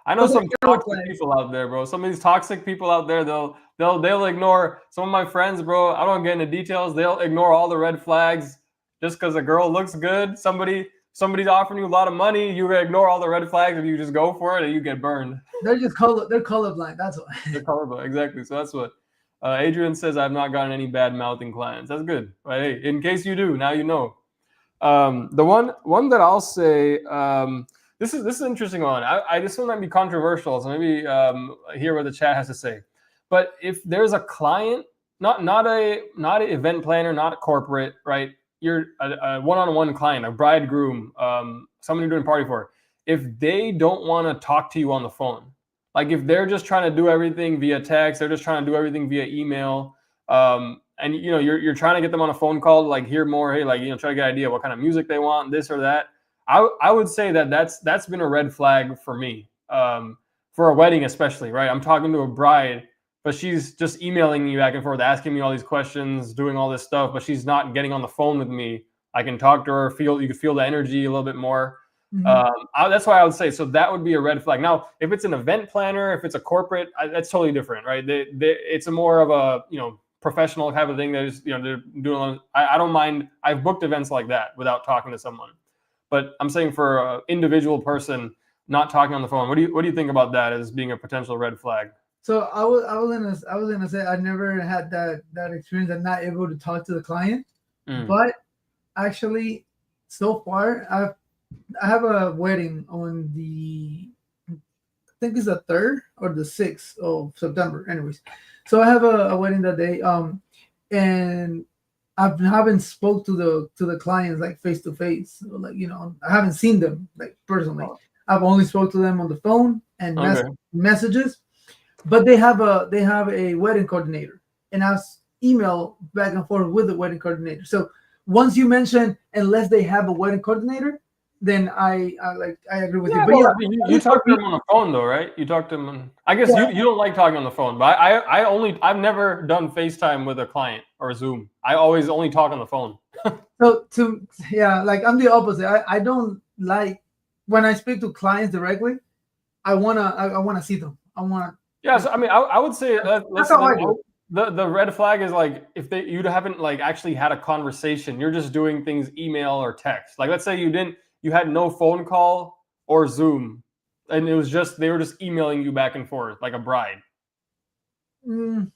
I know some toxic people out there, bro. Some of these toxic people out there, they'll ignore some of my friends, bro. I don't get into details. They'll ignore all the red flags just because a girl looks good. Somebody's offering you a lot of money. You ignore all the red flags and you just go for it, and you get burned. They're colorblind. That's why. They're colorblind, exactly. So that's what. Adrian says, I've not gotten any bad mouthing clients. That's good. But hey, in case you do, now you know. The one that I'll say, this is an interesting one. This one might be controversial, so maybe hear what the chat has to say. But if there's a client, not an event planner, not a corporate, right? You're a one-on-one client, a bridegroom, someone you're doing a party for. If they don't want to talk to you on the phone, like if they're just trying to do everything via text, they're just trying to do everything via email, and you're trying to get them on a phone call to like hear more, hey, like try to get an idea what kind of music they want, this or that. I would say that's been a red flag for me, for a wedding especially, right? I'm talking to a bride, but she's just emailing me back and forth, asking me all these questions, doing all this stuff, but she's not getting on the phone with me. I can talk to her, you can feel the energy a little bit more. Mm-hmm. That's why I would say, so that would be a red flag. Now, if it's an event planner, if it's a corporate, that's totally different, right? It's a more of a, professional type of thing. There's, they're doing, I don't mind. I've booked events like that without talking to someone, but I'm saying for an individual person, not talking on the phone. What do you think about that as being a potential red flag? So I was gonna say I never had that experience of not able to talk to the client, but actually, so far I have a wedding on I think it's the 3rd or the 6th of September. Anyways, so I have a wedding that day, and I haven't spoke to the clients like face to face. Like I haven't seen them like personally. I've only spoke to them on the phone and messages. But they have a wedding coordinator, and I've emailed back and forth with the wedding coordinator. So once you mention unless they have a wedding coordinator, then I agree with you. But you talk to them on the phone though, right? You talk to them. I guess you don't like talking on the phone, but I've never done FaceTime with a client or Zoom. I always only talk on the phone. Like I'm the opposite. I don't like when I speak to clients directly. I wanna see them. I want. Yeah, so I mean, I would say that's how I do. The red flag is like if you haven't like actually had a conversation, you're just doing things email or text. Like let's say you had no phone call or Zoom, and it was just they were just emailing you back and forth like a bride. I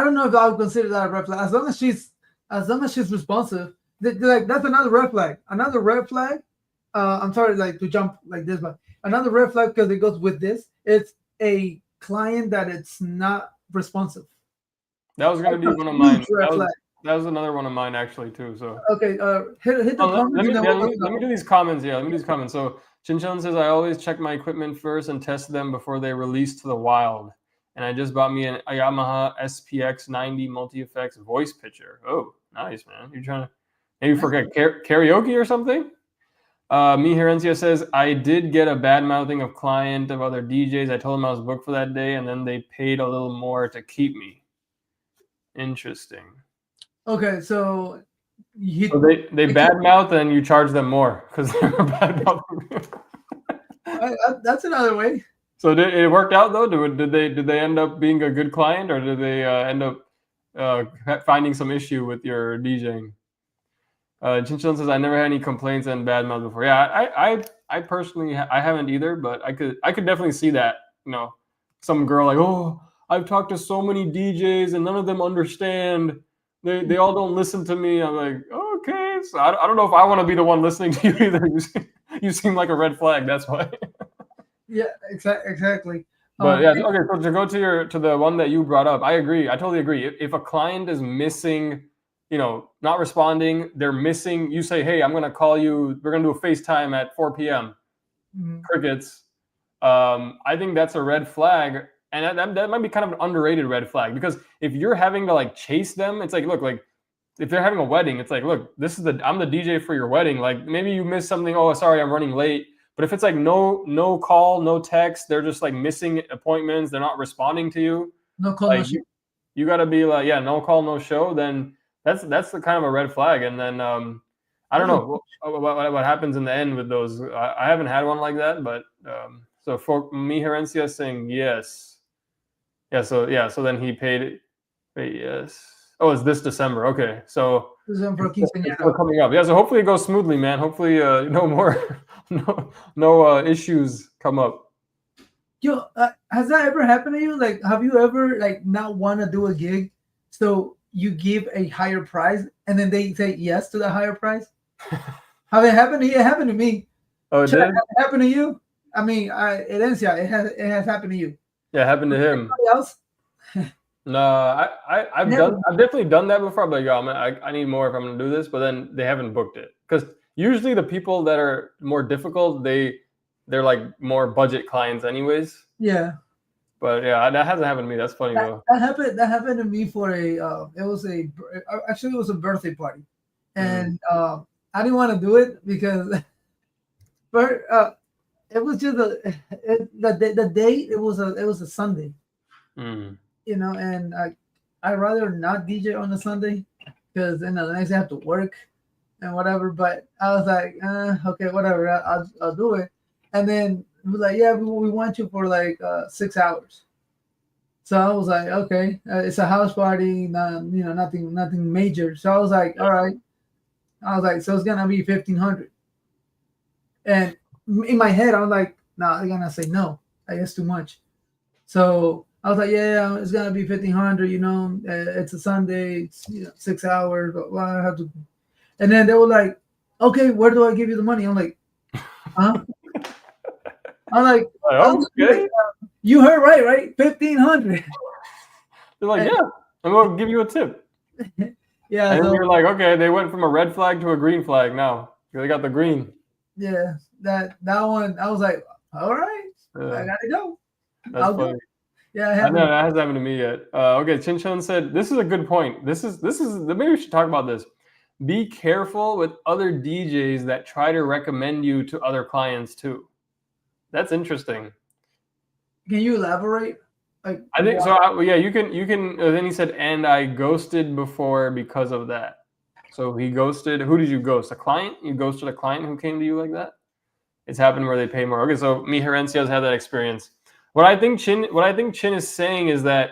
don't know if I would consider that a red flag. As long as she's responsive, that's another red flag. Another red flag. I'm sorry, like to jump like this, but another red flag because it goes with this. It's a client that it's not responsive. That was going to be one of mine. That was another one of mine actually too. So okay, hit the comments. Let me do these comments. Yeah, let me do these comments. So Chinchon says I always check my equipment first and test them before they release to the wild. And I just bought me a Yamaha SPX 90 multi-effects voice pitcher. Oh, nice, man. You're trying to maybe forget karaoke or something? Me Herencia says, I did get a bad mouthing of client of other DJs. I told them I was booked for that day, and then they paid a little more to keep me. Interesting. Okay, so they bad mouth and you charge them more because they were bad mouthing. That's another way. So it worked out though? Did they end up being a good client, or did they end up finding some issue with your DJing? Chinchon says I never had any complaints and bad mouth before. Yeah, I personally I haven't either, but I could definitely see that. Some girl like, oh, I've talked to so many DJs and none of them understand. They all don't listen to me. I'm like, okay. So I don't know if I want to be the one listening to you either. You seem like a red flag. That's why. Yeah, exactly. But yeah, okay. So to go to the one that you brought up, I agree. I totally agree. If a client is missing, not responding, they're missing. You say, hey, I'm gonna call you. We're gonna do a FaceTime at 4 p.m. Mhm. Crickets. I think that's a red flag, and that might be kind of an underrated red flag, because if you're having to like chase them, it's like, look, like if they're having a wedding, it's like, look, I'm the DJ for your wedding. Like maybe you missed something. Oh, sorry, I'm running late. But if it's like no call, no text, they're just like missing appointments, they're not responding to you. No call, no Like show. you got to be like, yeah, no call, no show. Then that's the kind of a red flag. And then I don't know what happens in the end with those. I haven't had one like that, but so for me, Herencia saying yes, yeah. So then he paid it. Wait, yes. Oh, it's this December. Okay, so This is for it's quinceañera. still coming up. Yeah, so hopefully it goes smoothly, man. Hopefully, no more, no issues come up. Yo, has that ever happened to you? Like, have you ever like not want to do a gig, so you give a higher price, and then they say yes to the higher price? Have it happened to you? It happened to me. Oh, it Should did? it happened to you? I mean, it has happened to you. Yeah, it happened to him. Anybody else? No, I've definitely done that before. I'm like, yo, I need more if I'm gonna do this, but then they haven't booked it, because usually the people that are more difficult, they're like more budget clients anyways. Yeah. But yeah, that hasn't happened to me. That's funny though. That happened to me for actually it was a birthday party, and I didn't want to do it because but it was just the date, it was a Sunday, Mm. and I'd rather not DJ on a Sunday because then the next day I have to work and whatever. But I was like, okay, whatever, I'll do it. And then it was like, yeah, we want you for like 6 hours. So I was like, okay, it's a house party, nothing major. So I was like, all right. I was like, so it's gonna be 1,500. And in my head, I was like, nah, they're gonna say no. Like, it's too much. So I was like, yeah, it's gonna be 1,500. It's a Sunday. It's 6 hours. But I have to. And then they were like, okay, where do I give you the money? I'm like, huh? I'm like, Okay. You heard right? 1,500. They're like, yeah, I'm gonna give you a tip. Yeah. And So, then you're like, okay, they went from a red flag to a green flag now. They got the green. yeah, that one, I was like, all right, I gotta go. That's I'll funny. go. Yeah, I know that hasn't happened to me yet. Okay, Chin Chun said this is a good point. This is maybe we should talk about this. Be careful with other DJs that try to recommend you to other clients too. That's interesting. Can you elaborate? Like, I think so. Yeah, you can. Then he said, and I ghosted before because of that. So he ghosted. Who did you ghost? A client? You ghosted a client who came to you like that? It's happened where they pay more. Okay, so me Herencia's had that experience. What I think Chin is saying is that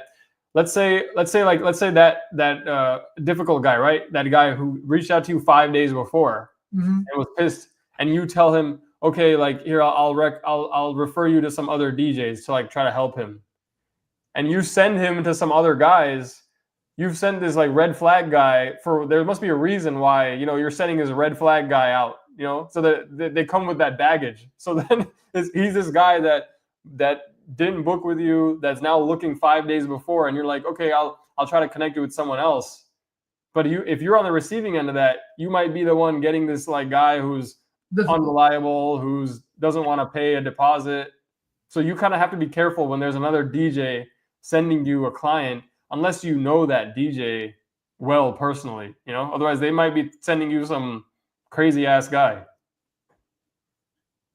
let's say that difficult guy, right? That guy who reached out to you 5 days before and was pissed, and you tell him, okay, like here I'll refer you to some other DJs to like try to help him, and you send him to some other guys. You've sent this like red flag guy there must be a reason why you're sending this red flag guy out. So that they come with that baggage. So then he's this guy that didn't book with you, that's now looking 5 days before, and you're like, okay, I'll try to connect you with someone else. But if you're on the receiving end of that, you might be the one getting this like guy who's unreliable, who's doesn't want to pay a deposit. So you kind of have to be careful when there's another DJ sending you a client, unless you know that DJ well personally. Otherwise they might be sending you some crazy ass guy.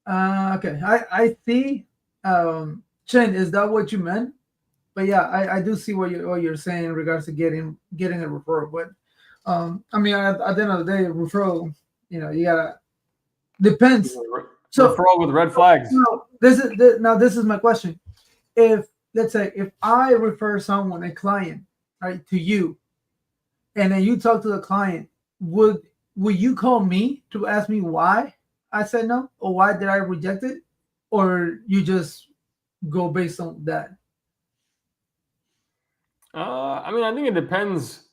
Okay, I see. Chen, is that what you meant? But yeah, I do see what you're saying in regards to getting a referral. But I mean, at the end of the day, referral, you gotta depends. So referral with red flags. This is my question. Let's say if I refer someone, a client, right, to you, and then you talk to the client, would you call me to ask me why I said no, or why did I reject it, or you just go based on that? I mean, I think it depends.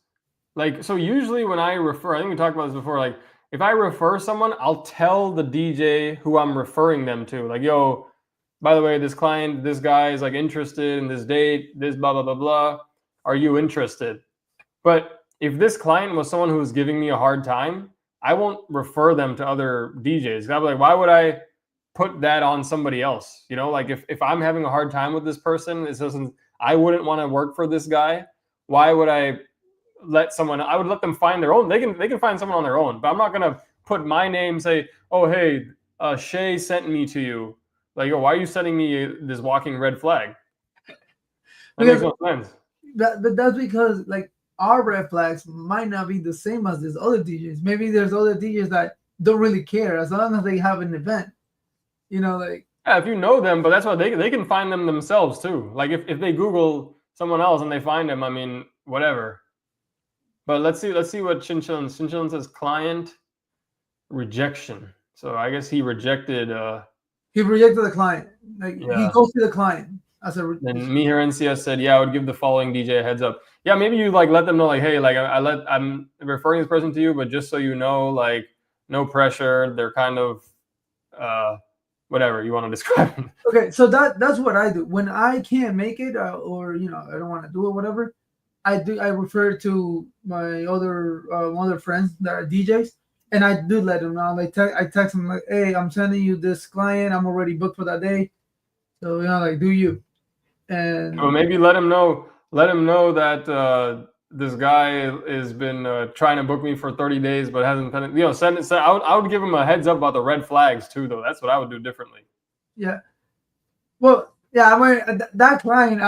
Like, so usually when I refer, I think we talked about this before. Like, if I refer someone, I'll tell the DJ who I'm referring them to, like, yo, by the way, this client, this guy is like interested in this date, this blah blah blah blah. Are you interested? But if this client was someone who's giving me a hard time, I won't refer them to other DJs. I'll be like, why would I put that on somebody else? You know, like if I'm having a hard time with this person, it doesn't. I wouldn't want to work for this guy. Why would I let someone? I would let them find their own. They can find someone on their own. But I'm not gonna put my name. Say, oh hey, Shay sent me to you. Like, oh, why are you sending me this walking red flag? That makes no sense. But that's because like our red flags might not be the same as these other DJs. Maybe there's other DJs that don't really care as long as they have an event. You know, like yeah, if you know them, but that's why they can find them themselves too. Like if they Google someone else and they find them, I mean, whatever. But let's see what Chinchillin says. Client rejection. So I guess he rejected. He rejected the client. Like Yeah. he goes to the client as a. And Mihir NCS said, yeah, I would give the following DJ a heads up. Yeah, maybe you like let them know, like, hey, like I'm referring this person to you, but just so you know, like, no pressure. They're kind of whatever you want to describe them. Okay, so that's what I do when I can't make it, or you know, I don't want to do it, whatever. I refer to my other friends that are DJs, and I do let them know. Like I text them like, hey, I'm sending you this client. I'm already booked for that day, so you know, like, do you? And Or maybe let him know that this guy has been trying to book me for 30 days, but hasn't. You know, send it. I would give him a heads up about the red flags too, though. That's what I would do differently. yeah, well, yeah, I mean that client,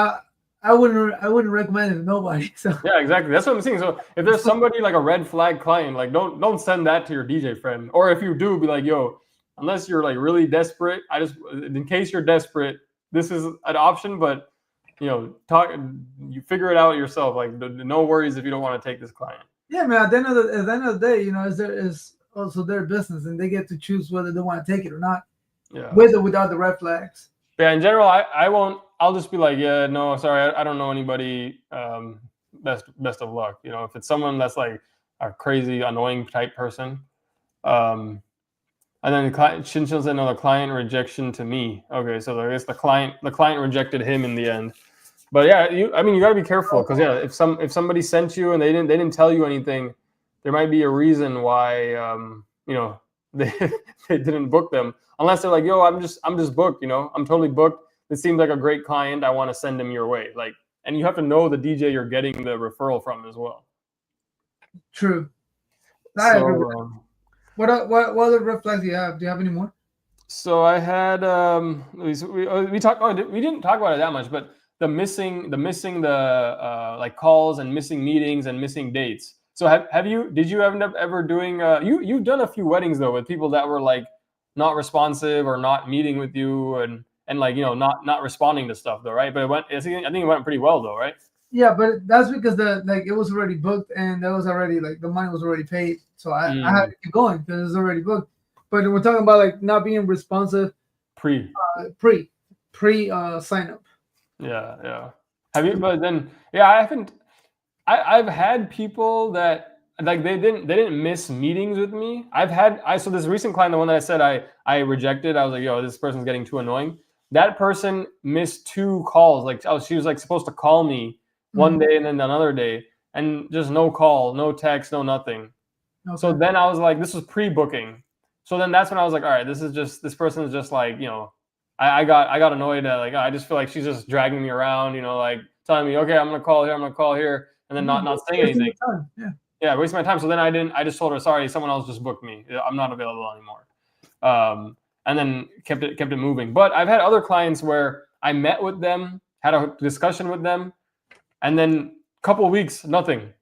I wouldn't recommend it to nobody. So Yeah, exactly. That's what I'm saying. So if there's somebody like a red flag client, like don't send that to your DJ friend. Or if you do, be like, yo, unless you're like really desperate, in case you're desperate, this is an option, but you know, you figure it out yourself. Like no worries if you don't want to take this client. yeah, man. At the end of the day, you know, is also their business, and they get to choose whether they want to take it or not, Yeah. with or without the red flags. Yeah, in general, I won't. I'll just be like, yeah, no, sorry, I don't know anybody. Best of luck. You know, if it's someone that's like a crazy, annoying type person. And then the client, Chinchilla said, no, the client rejection to me. Okay, so I guess the client rejected him in the end. But yeah, you got to be careful because yeah, if somebody sent you and they didn't tell you anything, there might be a reason why you know they didn't book them unless they're like, yo, I'm just booked. You know, I'm totally booked. This seems like a great client. I want to send him your way. Like, and you have to know the DJ you're getting the referral from as well. True. So, What other red flags do you have? Do you have any more? so I had we talked. Oh, we didn't talk about it that much, but the missing like calls and missing meetings and missing dates. So did you end up ever doing you've done a few weddings though with people that were like not responsive or not meeting with you and like, you know, not responding to stuff though, right? But I think it went pretty well though, right? Yeah, but that's because it was already booked and that was already like the money was already paid, so I had to keep going because it's already booked. But we're talking about like not being responsive pre sign up. Yeah. Have you? But then, yeah, I haven't. I've had people that like they didn't miss meetings with me. So this recent client, the one that I said I rejected. I was like, yo, this person's getting too annoying. That person missed 2 calls. Like, she was like supposed to call me one day and then another day, and just no call, no text, no nothing. Okay. So then I was like, this was pre-booking. So then that's when I was like, all right, this person is just like, you know, I got annoyed at like, I just feel like she's just dragging me around, you know, like telling me, okay, I'm gonna call here, and then not saying anything. Yeah, wasting my time. So then I just told her, sorry, someone else just booked me. I'm not available anymore. And then kept it moving. But I've had other clients where I met with them, had a discussion with them, and then a couple of weeks, nothing.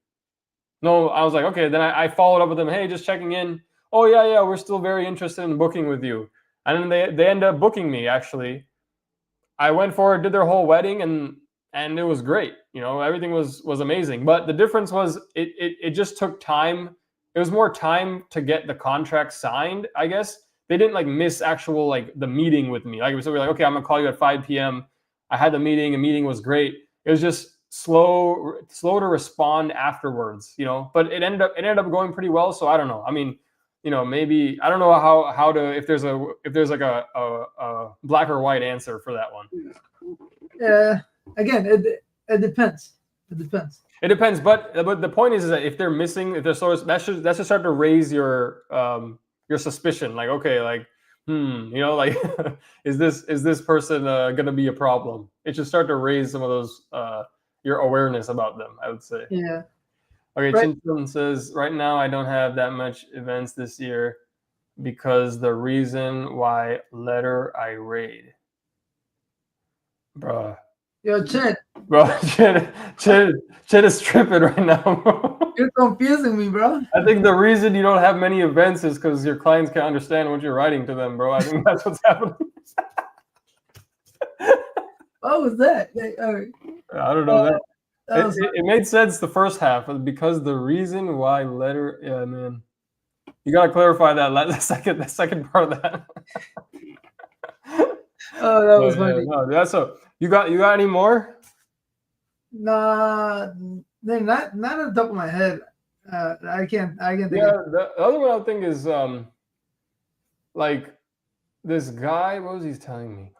No, I was like, okay. Then I followed up with them. Hey, just checking in. Oh yeah, we're still very interested in booking with you. And then they end up booking me. Actually, I went forward, did their whole wedding, and it was great. You know, everything was amazing. But the difference was it just took time. It was more time to get the contract signed, I guess. They didn't like miss actual like the meeting with me. Like, so we're like, okay, I'm gonna call you at 5 p.m. I had the meeting. The meeting was great. It was just slow to respond afterwards, you know. But it ended up going pretty well. So I don't know. I mean, maybe I don't know how to if there's like a black or white answer for that one. Again, it depends. It depends. It depends, but the point is that if they're missing, if they're sort of, that should start to raise your suspicion. Like, okay, like, like, is this person gonna be a problem? It should start to raise some of those your awareness about them, I would say. Yeah. Okay, Right. Chin Chun says, right now I don't have that much events this year because the reason why letter I raid. Bruh. Yo, Chet, Bro, Chin is tripping right now, bro. you're confusing me, bro. I think the reason you don't have many events is because your clients can't understand what you're writing to them, bro. I think that's what's happening. What was that? All right. I don't know. That was, It made sense the first half, but because the reason why letter, yeah, man, you gotta clarify that the second part of that. oh, that was funny. No, that's so. You got any more? Nah, not at the top of my head. I can't think. Yeah, the other one I think is like this guy. What was he telling me?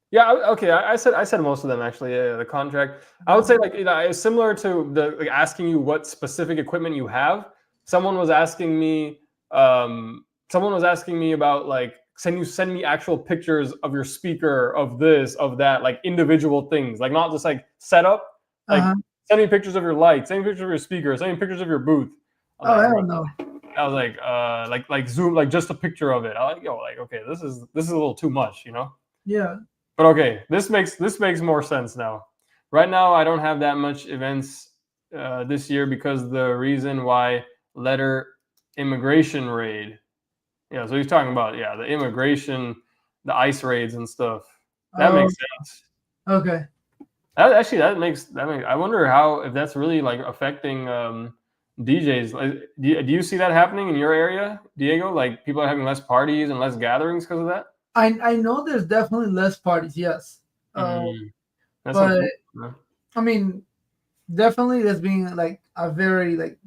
Yeah, okay. I said most of them actually. Yeah, the contract. I would say like it's similar to the asking you what specific equipment you have. Someone was asking me about like, can you send me actual pictures of your speaker, of this, of that, like individual things, like not just like setup. Like send me pictures of your lights, send me pictures of your speaker, send me pictures of your booth. I don't know. I was like zoom, like just a picture of it. I like, like, okay, this is a little too much, Yeah. But okay, this makes more sense now. Right now, I don't have that much events this year because the reason why letter immigration raid. Yeah, so he's talking about the immigration, the ICE raids and stuff. That makes sense. Okay. That makes. I wonder if that's really like affecting DJs. Like, do you see that happening in your area, Diego? Like people are having less parties and less gatherings because of that. I know there's definitely less parties. Yes. But I mean, definitely there's been like a very like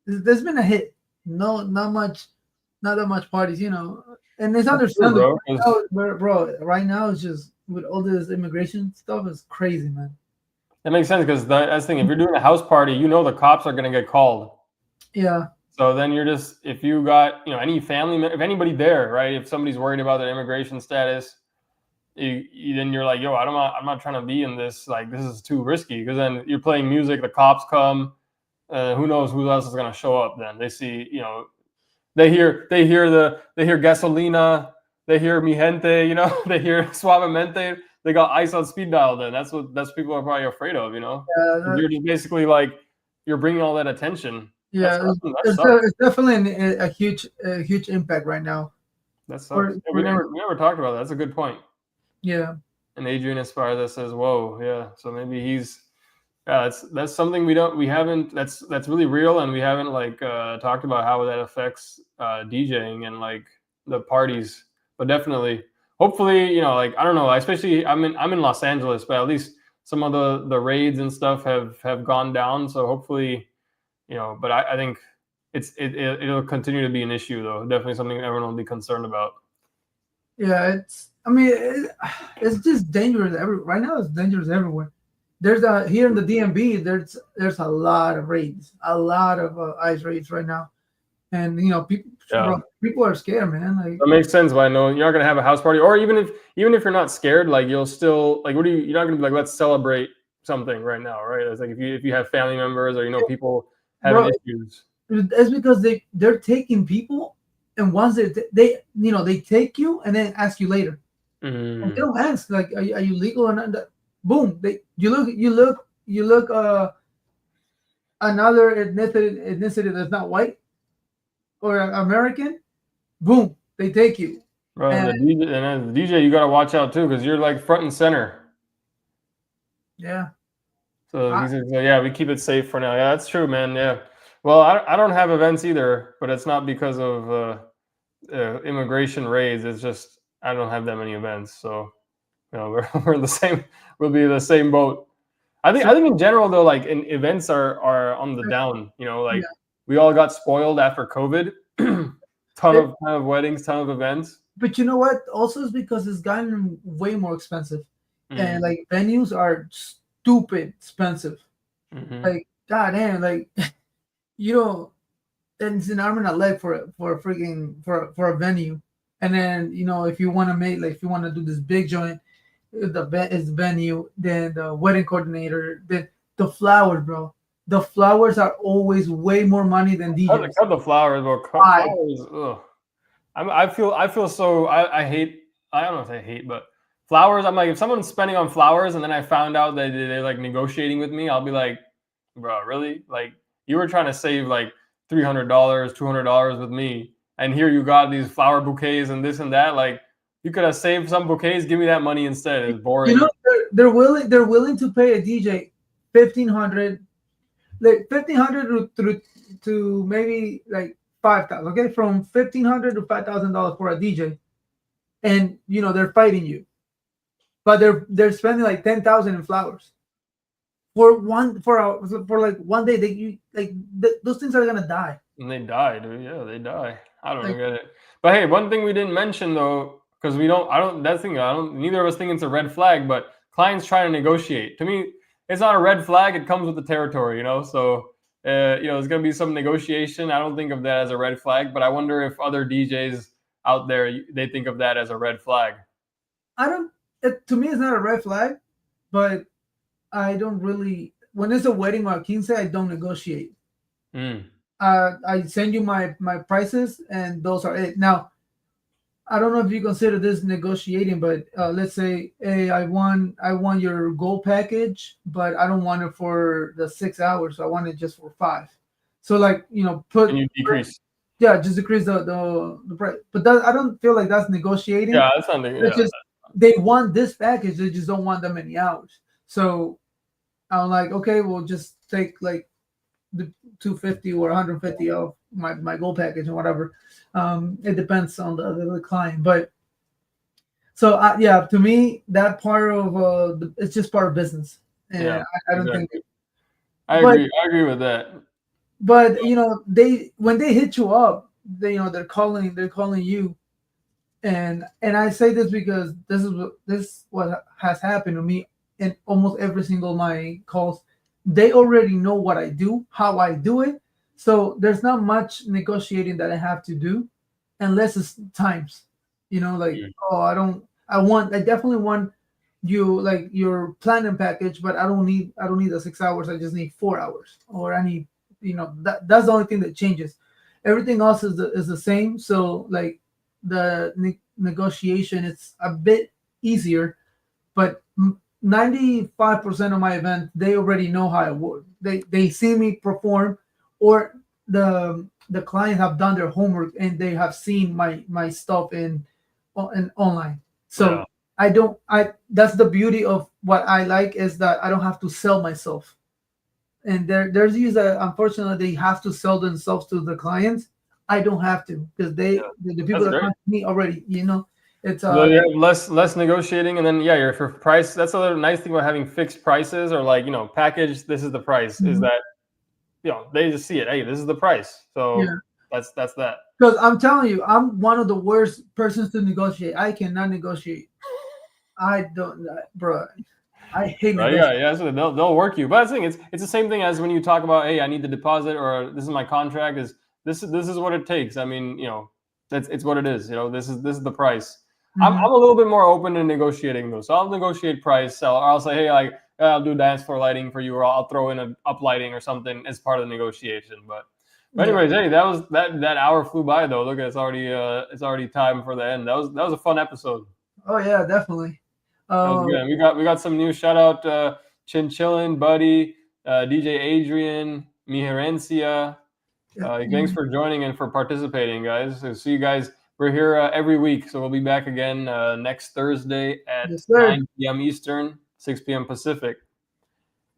there's been a hit. No, not that much parties, and it's understandable. Bro, right now it's just with all this immigration stuff is crazy, man. That makes sense because that's the thing. If you're doing a house party, the cops are gonna get called. Yeah. So then you're just, if you got any family, if anybody there, right? If somebody's worried about their immigration status, then you're like, yo, I'm not trying to be in this. Like this is too risky because then you're playing music, the cops come, who knows who else is gonna show up? Then they see, they hear gasolina, they hear mi gente, they hear suavemente. They got ice on speed dial. Then that's people are probably afraid of, Yeah, you're just basically like you're bringing all that attention. Yeah, it's definitely a huge impact right now. That sucks. We never talked about that. That's a good point. Yeah. And Adrian Esparza says, "Whoa, yeah." So maybe he's that's something we haven't that's really real, and we haven't like talked about how that affects DJing and like the parties. But definitely, hopefully, like I don't know. Especially I'm in Los Angeles, but at least some of the raids and stuff have gone down. So hopefully. But I think it'll continue to be an issue, though. Definitely something everyone will be concerned about. Yeah, it's just dangerous. Right now, it's dangerous everywhere. There's here in the DMV. There's a lot of raids, a lot of ICE raids right now, and people are scared, man. Like that makes sense. But I know you're not gonna have a house party, or even if you're not scared, like you'll still like you're not gonna be like, let's celebrate something right now, right? It's like if you have family members or people. Having issues. It's because they're taking people, and once they take you and then ask you later. And they don't ask like, are you legal or not? Boom, you look another ethnicity that's not white or American. Boom, they take you. Bro, and as the DJ, you gotta watch out too because you're like front and center. Yeah. So we keep it safe for now. Yeah, that's true, man. Yeah. Well, I don't have events either, but it's not because of immigration raids. It's just I don't have that many events. So, we're in the same. We'll be in the same boat. I think in general though, like in events are on the down. we all got spoiled after COVID. ton of weddings, ton of events. But you know what? Also, it's because it's gotten way more expensive, and Mm. like venues are stupid expensive. Hmm. Like, goddamn, like you know, and it's an arm and a leg for a freaking for a venue. And then if you want to make like if you want to do this big joint, is the venue, then the wedding coordinator, then the flowers, bro. The flowers are always way more money than DJs. Cut the flowers, bro. Cut Why? flowers. Ugh. I feel so. I hate. I don't know if I hate, but flowers. I'm like, if someone's spending on flowers, and then I found out that they're like negotiating with me, I'll be like, bro, really? Like, you were trying to save like $300, $200 with me, and here you got these flower bouquets and this and that. Like, you could have saved some bouquets. Give me that money instead. It's You boring. know, they're willing to pay a DJ 1,500, like 1,500 to maybe like 5,000. Okay, from 1,500 to $5,000 for a DJ, and they're fighting you, but they're spending like 10,000 in flowers for like one day. Those things are gonna die. And they die, dude. Yeah, they die. I don't Like, get it. But hey, one thing we didn't mention though, because we don't, I don't. That's the thing. I don't. Neither of us think it's a red flag. But clients trying to negotiate. To me, it's not a red flag. It comes with the territory, you know. So, there's gonna be some negotiation. I don't think of that as a red flag. But I wonder if other DJs out there they think of that as a red flag. I don't. To me, it's not a red flag, but I don't really. When it's a wedding or a quince, I don't negotiate. Mm. I send you my prices, and those are it. Now, I don't know if you consider this negotiating, but let's say, hey, I want your gold package, but I don't want it for the 6 hours. I want it just for 5. So like put And you decrease. yeah, just decrease the price. But I don't feel like that's negotiating. Yeah, that's not. Yeah. It's just they want this package, they just don't want that many hours. So I'm like, okay, we'll just take like the 250 or 150 of my gold package and whatever. It depends on the client, but so yeah, to me that part of it's just part of business, and Yeah, I don't exactly. think. I But agree. I agree with that. but they when they hit you up, they're calling you, and I say this because this is what has happened to me in almost every single my calls. They already know what I do, how I do it, so there's not much negotiating that I have to do, unless it's times. Like, Mm. oh, I definitely want you like your planning package, but I don't need the 6 hours. I just need 4 hours, or I need that's the only thing that changes. Everything else is the same. So like the negotiation, it's a bit easier, but 95% of my event, they already know how I work. They see me perform, or the client have done their homework and they have seen my stuff in online. So Yeah. I that's the beauty of what I like, is that I don't have to sell myself. And there's these that unfortunately they have to sell themselves to the clients. I don't have to, because Yeah. the people That's that great. come to me already, it's So you have less negotiating, and then yeah, your for price. That's a little nice thing about having fixed prices, or like package. This is the price. Is Mhm. that they just see it. Hey, this is the price. So Yeah. that's that. Because I'm telling you, I'm one of the worst persons to negotiate. I cannot negotiate. I don't, bro. I hate Right? negotiating. Yeah. So they'll work you. But that's the thing. It's the same thing as when you talk about, hey, I need the deposit, or this is my contract. This is what it takes. I mean, it's what it is. This is the price. Mhm. I'm a little bit more open to negotiating though. So I'll negotiate price. I'll say, hey, I'll do dance floor lighting for you, or I'll throw in a up lighting or something as part of the negotiation. But anyways, hey, that hour flew by though. Look, it's already time for the end. That was a fun episode. Oh yeah, definitely. That was good. And we got some new shout out Chinchillin, Buddy, DJ Adrian, Miherencia. Thanks for joining and for participating, guys. So see you guys. We're here every week, so we'll be back again next Thursday at Yes, sir. 9 p.m. Eastern, 6 p.m. Pacific.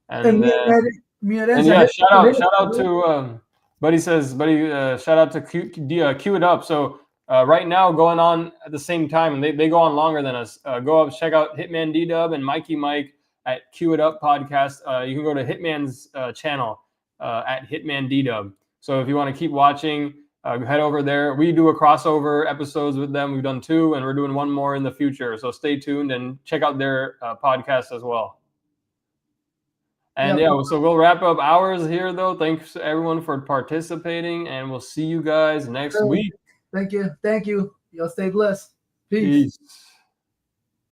And And yeah, shout out to Buddy says, shout out to Cue It Up. So right now going on at the same time, and they go on longer than us. Go up, check out Hitman D-Dub and Mikey Mike at Cue It Up podcast. You can go to Hitman's channel at Hitman D-Dub. So if you want to keep watching, head over there. We do a crossover episodes with them. We've done 2, and we're doing 1 more in the future. So stay tuned and check out their podcast as well. And yeah, so we'll wrap up ours here, though. Thanks everyone for participating, and we'll see you guys next week. Thank you. Y'all stay blessed. Peace. Peace.